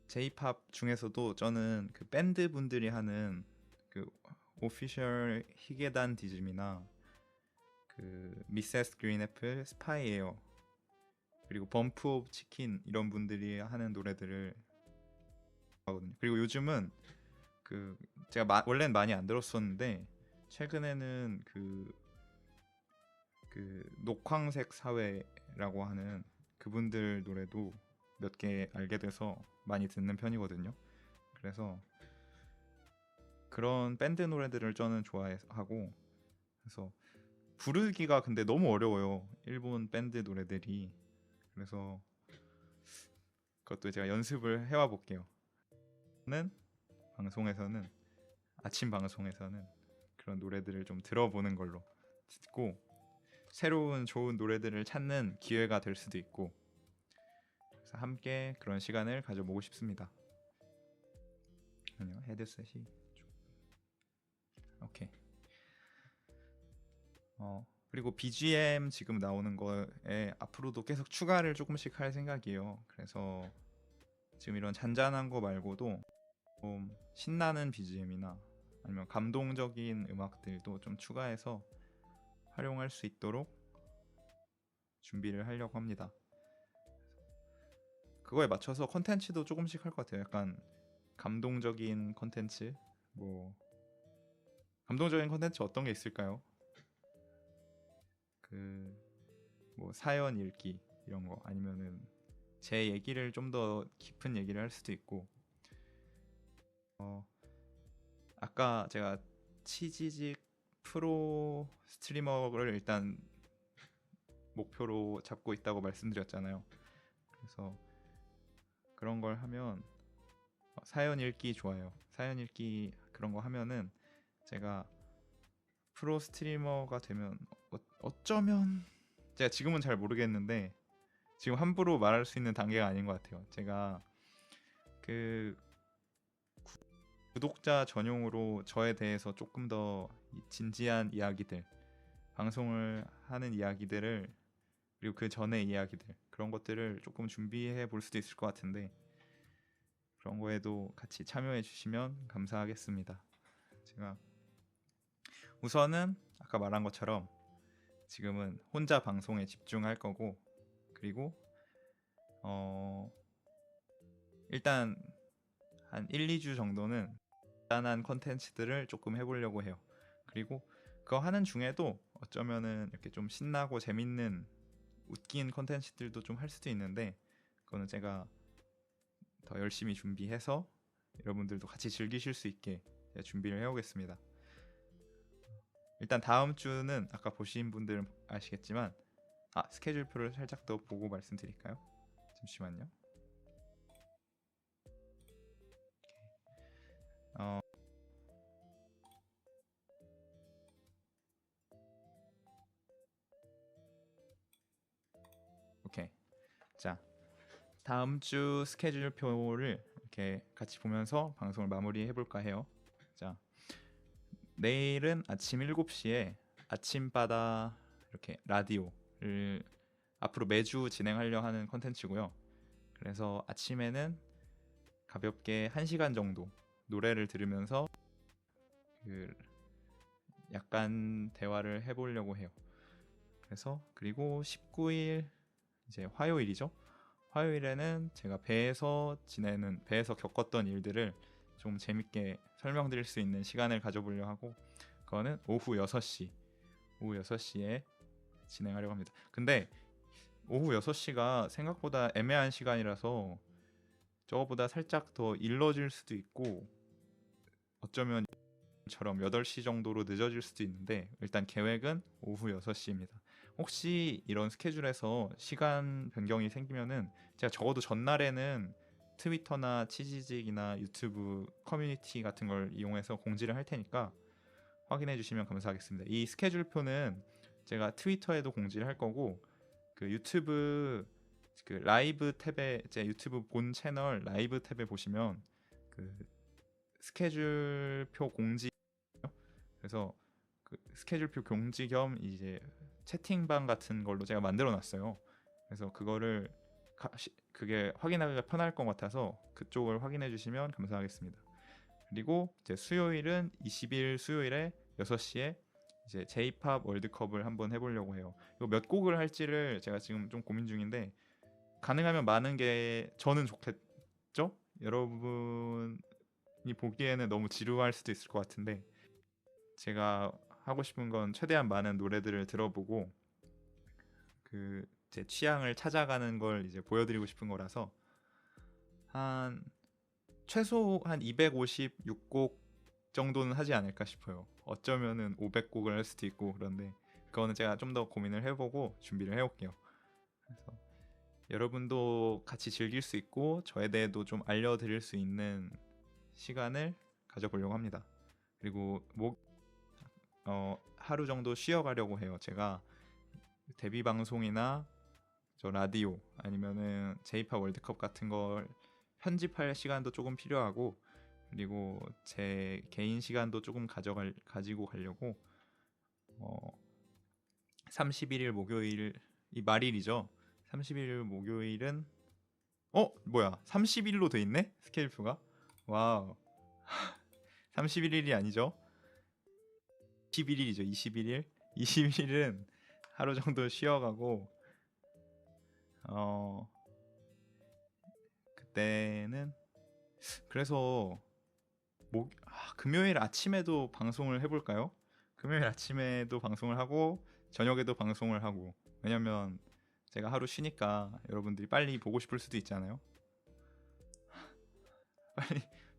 J-pop 중에서도 저는 그 밴드 분들이 하는 그 오피셜 히게단 디즘이나 그 미세스 그린 애플, 스파이에어, 그리고 범프 오브 치킨, 이런 분들이 하는 노래들을 하거든요. 그리고 요즘은 그 제가 원래는 많이 안 들었었는데 최근에는 그 녹황색 사회라고 하는 그분들 노래도 몇 개 알게 돼서 많이 듣는 편이거든요. 그래서 그런 밴드 노래들을 저는 좋아하고, 그래서 부르기가 근데 너무 어려워요, 일본 밴드 노래들이. 그래서 그것도 제가 연습을 해와 볼게요. 방송에서는 아침 방송에서는 그런 노래들을 좀 들어보는 걸로 듣고, 새로운 좋은 노래들을 찾는 기회가 될 수도 있고, 그래서 함께 그런 시간을 가져보고 싶습니다. 아니요, 헤드셋이 오케이. 그리고 BGM 지금 나오는 거에 앞으로도 계속 추가를 조금씩 할 생각이에요. 그래서 지금 이런 잔잔한 거 말고도 좀 신나는 BGM이나 아니면 감동적인 음악들도 좀 추가해서 활용할 수 있도록 준비를 하려고 합니다. 그거에 맞춰서 컨텐츠도 조금씩 할 것 같아요. 약간 감동적인 컨텐츠, 감동적인 컨텐츠 어떤 게 있을까요? 사연 읽기 이런 거, 아니면은 제 얘기를 좀 더 깊은 얘기를 할 수도 있고, 아까 제가 치지직 프로 스트리머를 일단 목표로 잡고 있다고 말씀드렸잖아요. 그래서 그런 걸 하면 사연 읽기 좋아요. 사연 읽기 그런 거 하면은 제가 프로 스트리머가 되면 어쩌면, 제가 지금은 잘 모르겠는데 지금 함부로 말할 수 있는 단계가 아닌 것 같아요. 제가 그 구독자 전용으로 저에 대해서 조금 더 진지한 이야기들, 방송을 하는 이야기들을, 그리고 그 전의 이야기들, 그런 것들을 조금 준비해 볼 수도 있을 것 같은데 그런 거에도 같이 참여해 주시면 감사하겠습니다. 제가 우선은 아까 말한 것처럼 지금은 혼자 방송에 집중할 거고 그리고 일단 한 1, 2주 정도는 간단한 컨텐츠들을 조금 해보려고 해요. 그리고 그거 하는 중에도 어쩌면은 이렇게 좀 신나고 재밌는 웃긴 컨텐츠들도 좀 할 수도 있는데 그거는 제가 더 열심히 준비해서 여러분들도 같이 즐기실 수 있게 준비를 해오겠습니다. 일단 다음 주는 아까 보신 분들은 아시겠지만 스케줄표를 살짝 더 보고 말씀드릴까요? 잠시만요. 오케이. 자, 다음 주 스케줄표를 이렇게 같이 보면서 방송을 마무리해 볼까 해요. 자, 내일은 아침 7시에 아침바다 이렇게 라디오를 앞으로 매주 진행하려 하는 컨텐츠고요. 그래서 아침에는 가볍게 1시간 정도 노래를 들으면서 그 약간 대화를 해보려고 해요. 그래서 그리고 19일 이제 화요일이죠. 화요일에는 제가 배에서 겪었던 일들을 좀 재밌게 설명드릴 수 있는 시간을 가져보려 하고 그거는 오후 6시에 진행하려고 합니다. 근데 오후 6시가 생각보다 애매한 시간이라서 저거보다 살짝 더 일러질 수도 있고 어쩌면 처럼 8시 정도로 늦어질 수도 있는데 일단 계획은 오후 6시입니다. 혹시 이런 스케줄에서 시간 변경이 생기면은 제가 적어도 전날에는 트위터나 치지직이나 유튜브 커뮤니티 같은 걸 이용해서 공지를 할 테니까 확인해 주시면 감사하겠습니다. 이 스케줄표는 제가 트위터에도 공지를 할 거고 그 유튜브 그 라이브 탭에 제 유튜브 본 채널 라이브 탭에 보시면 그 스케줄표 공지 그래서 그 스케줄표 공지 겸 이제 채팅방 같은 걸로 제가 만들어 놨어요. 그래서 그거를 그게 확인하기가 편할 것 같아서 그쪽을 확인해 주시면 감사하겠습니다. 그리고 이제 수요일은 20일 수요일에 6시에 이제 J-pop 월드컵을 한번 해보려고 해요. 이거 몇 곡을 할지를 제가 지금 좀 고민 중인데 가능하면 많은 게 저는 좋겠죠? 여러분이 보기에는 너무 지루할 수도 있을 것 같은데 제가 하고 싶은 건 최대한 많은 노래들을 들어보고 그 제 취향을 찾아가는 걸 이제 보여드리고 싶은 거라서 한 최소 한 256곡 정도는 하지 않을까 싶어요. 어쩌면은 500곡을 할 수도 있고 그런데 그거는 제가 좀 더 고민을 해보고 준비를 해올게요. 그래서 여러분도 같이 즐길 수 있고 저에 대해도 좀 알려드릴 수 있는 시간을 가져보려고 합니다. 그리고 하루 정도 쉬어가려고 해요. 제가 데뷔 방송이나 저 라디오 아니면은 J-pop 월드컵 같은 걸 편집할 시간도 조금 필요하고 그리고 제 개인 시간도 조금 가지고 가려고 31일 목요일이 말일이죠. 31일 목요일은 뭐야 30일로 돼 있네 스케줄표가. 와우. 31일이 아니죠. 21일이죠. 21일. 21일은 하루 정도 쉬어가고 그때는 그래서 금요일 아침에도 방송을 해볼까요? 금요일 아침에도 방송을 하고 저녁에도 방송을 하고 왜냐면 제가 하루 쉬니까 여러분들이 빨리 보고 싶을 수도 있잖아요.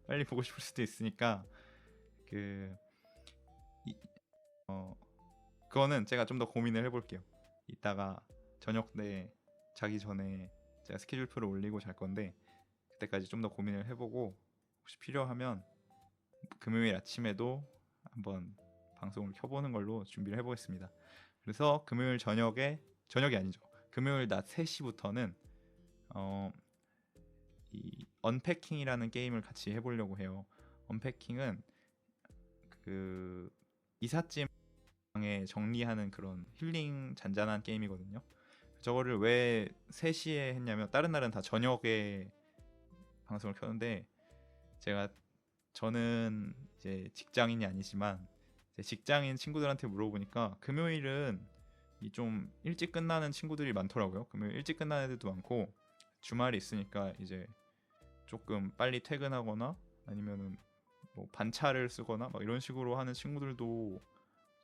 빨리 보고 싶을 수도 있으니까 그거는 제가 좀 더 고민을 해볼게요. 이따가 저녁 때 자기 전에 제가 스케줄표를 올리고 잘 건데 그때까지 좀 더 고민을 해보고 혹시 필요하면 금요일 아침에도 한번 방송을 켜보는 걸로 준비를 해보겠습니다. 그래서 금요일 저녁이 아니죠. 금요일 낮 3시부터는 이 언패킹이라는 게임을 같이 해보려고 해요. 언패킹은 그 이삿짐 에 정리하는 그런 힐링 잔잔한 게임이거든요. 저거를 왜 3시에 했냐면 다른 날은 다 저녁에 방송을 켰는데 저는 이제 직장인이 아니지만 이제 직장인 친구들한테 물어보니까 금요일은 이 좀 일찍 끝나는 친구들이 많더라고요. 금요일 일찍 끝나는 애들도 많고 주말이 있으니까 이제 조금 빨리 퇴근하거나 아니면은 뭐 반차를 쓰거나 막 이런 식으로 하는 친구들도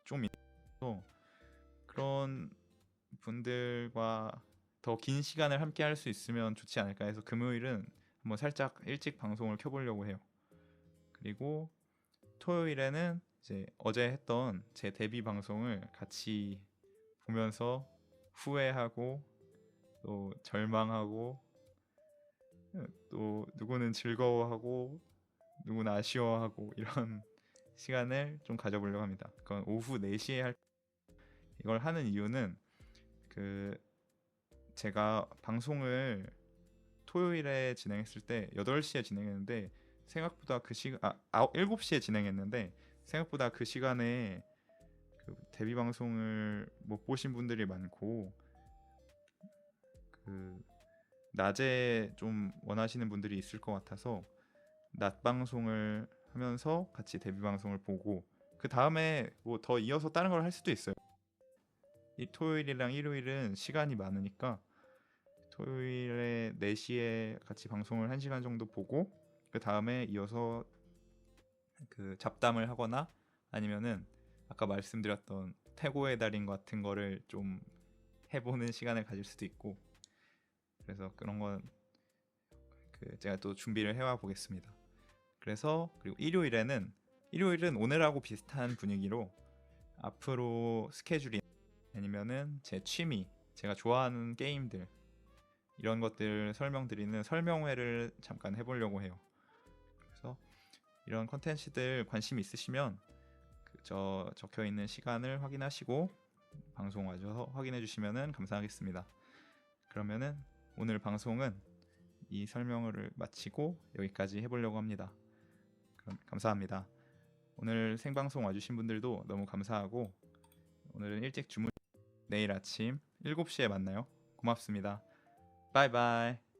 좀 있어서 그런 분들과 더 긴 시간을 함께 할 수 있으면 좋지 않을까 해서 금요일은 한번 살짝 일찍 방송을 켜보려고 해요. 그리고 토요일에는 이제 어제 했던 제 데뷔 방송을 같이 보면서 후회하고 또 절망하고 또 누구는 즐거워하고 누구는 아쉬워하고 이런 시간을 좀 가져보려고 합니다. 그건 오후 4시에 이걸 하는 이유는 그 제가 방송을 토요일에 진행했을 때 8시에 진행했는데 생각보다 7시에 진행했는데 생각보다 그 시간에 그 데뷔 방송을 못 보신 분들이 많고 그 낮에 좀 원하시는 분들이 있을 것 같아서 낮 방송을 하면서 같이 데뷔 방송을 보고 그 다음에 뭐 더 이어서 다른 걸 할 수도 있어요. 이 토요일이랑 일요일은 시간이 많으니까 토요일에 4시에 같이 방송을 1시간 정도 보고 그 다음에 이어서 그 잡담을 하거나 아니면은 아까 말씀드렸던 태고의 달인 같은 거를 좀 해보는 시간을 가질 수도 있고 그래서 그런 건 제가 또 준비를 해와 보겠습니다. 그래서 그리고 일요일은 오늘하고 비슷한 분위기로 앞으로 스케줄이 아니면은 제 취미, 제가 좋아하는 게임들 이런 것들 설명드리는 설명회를 잠깐 해보려고 해요. 그래서 이런 컨텐츠들 관심 있으시면 적혀 있는 시간을 확인하시고 방송 와줘서 확인해 주시면 감사하겠습니다. 그러면은 오늘 방송은 이 설명을 마치고 여기까지 해보려고 합니다. 그럼 감사합니다. 오늘 생방송 와주신 분들도 너무 감사하고 오늘은 일찍 주무 내일 아침 7시에 만나요. 고맙습니다. 바이바이.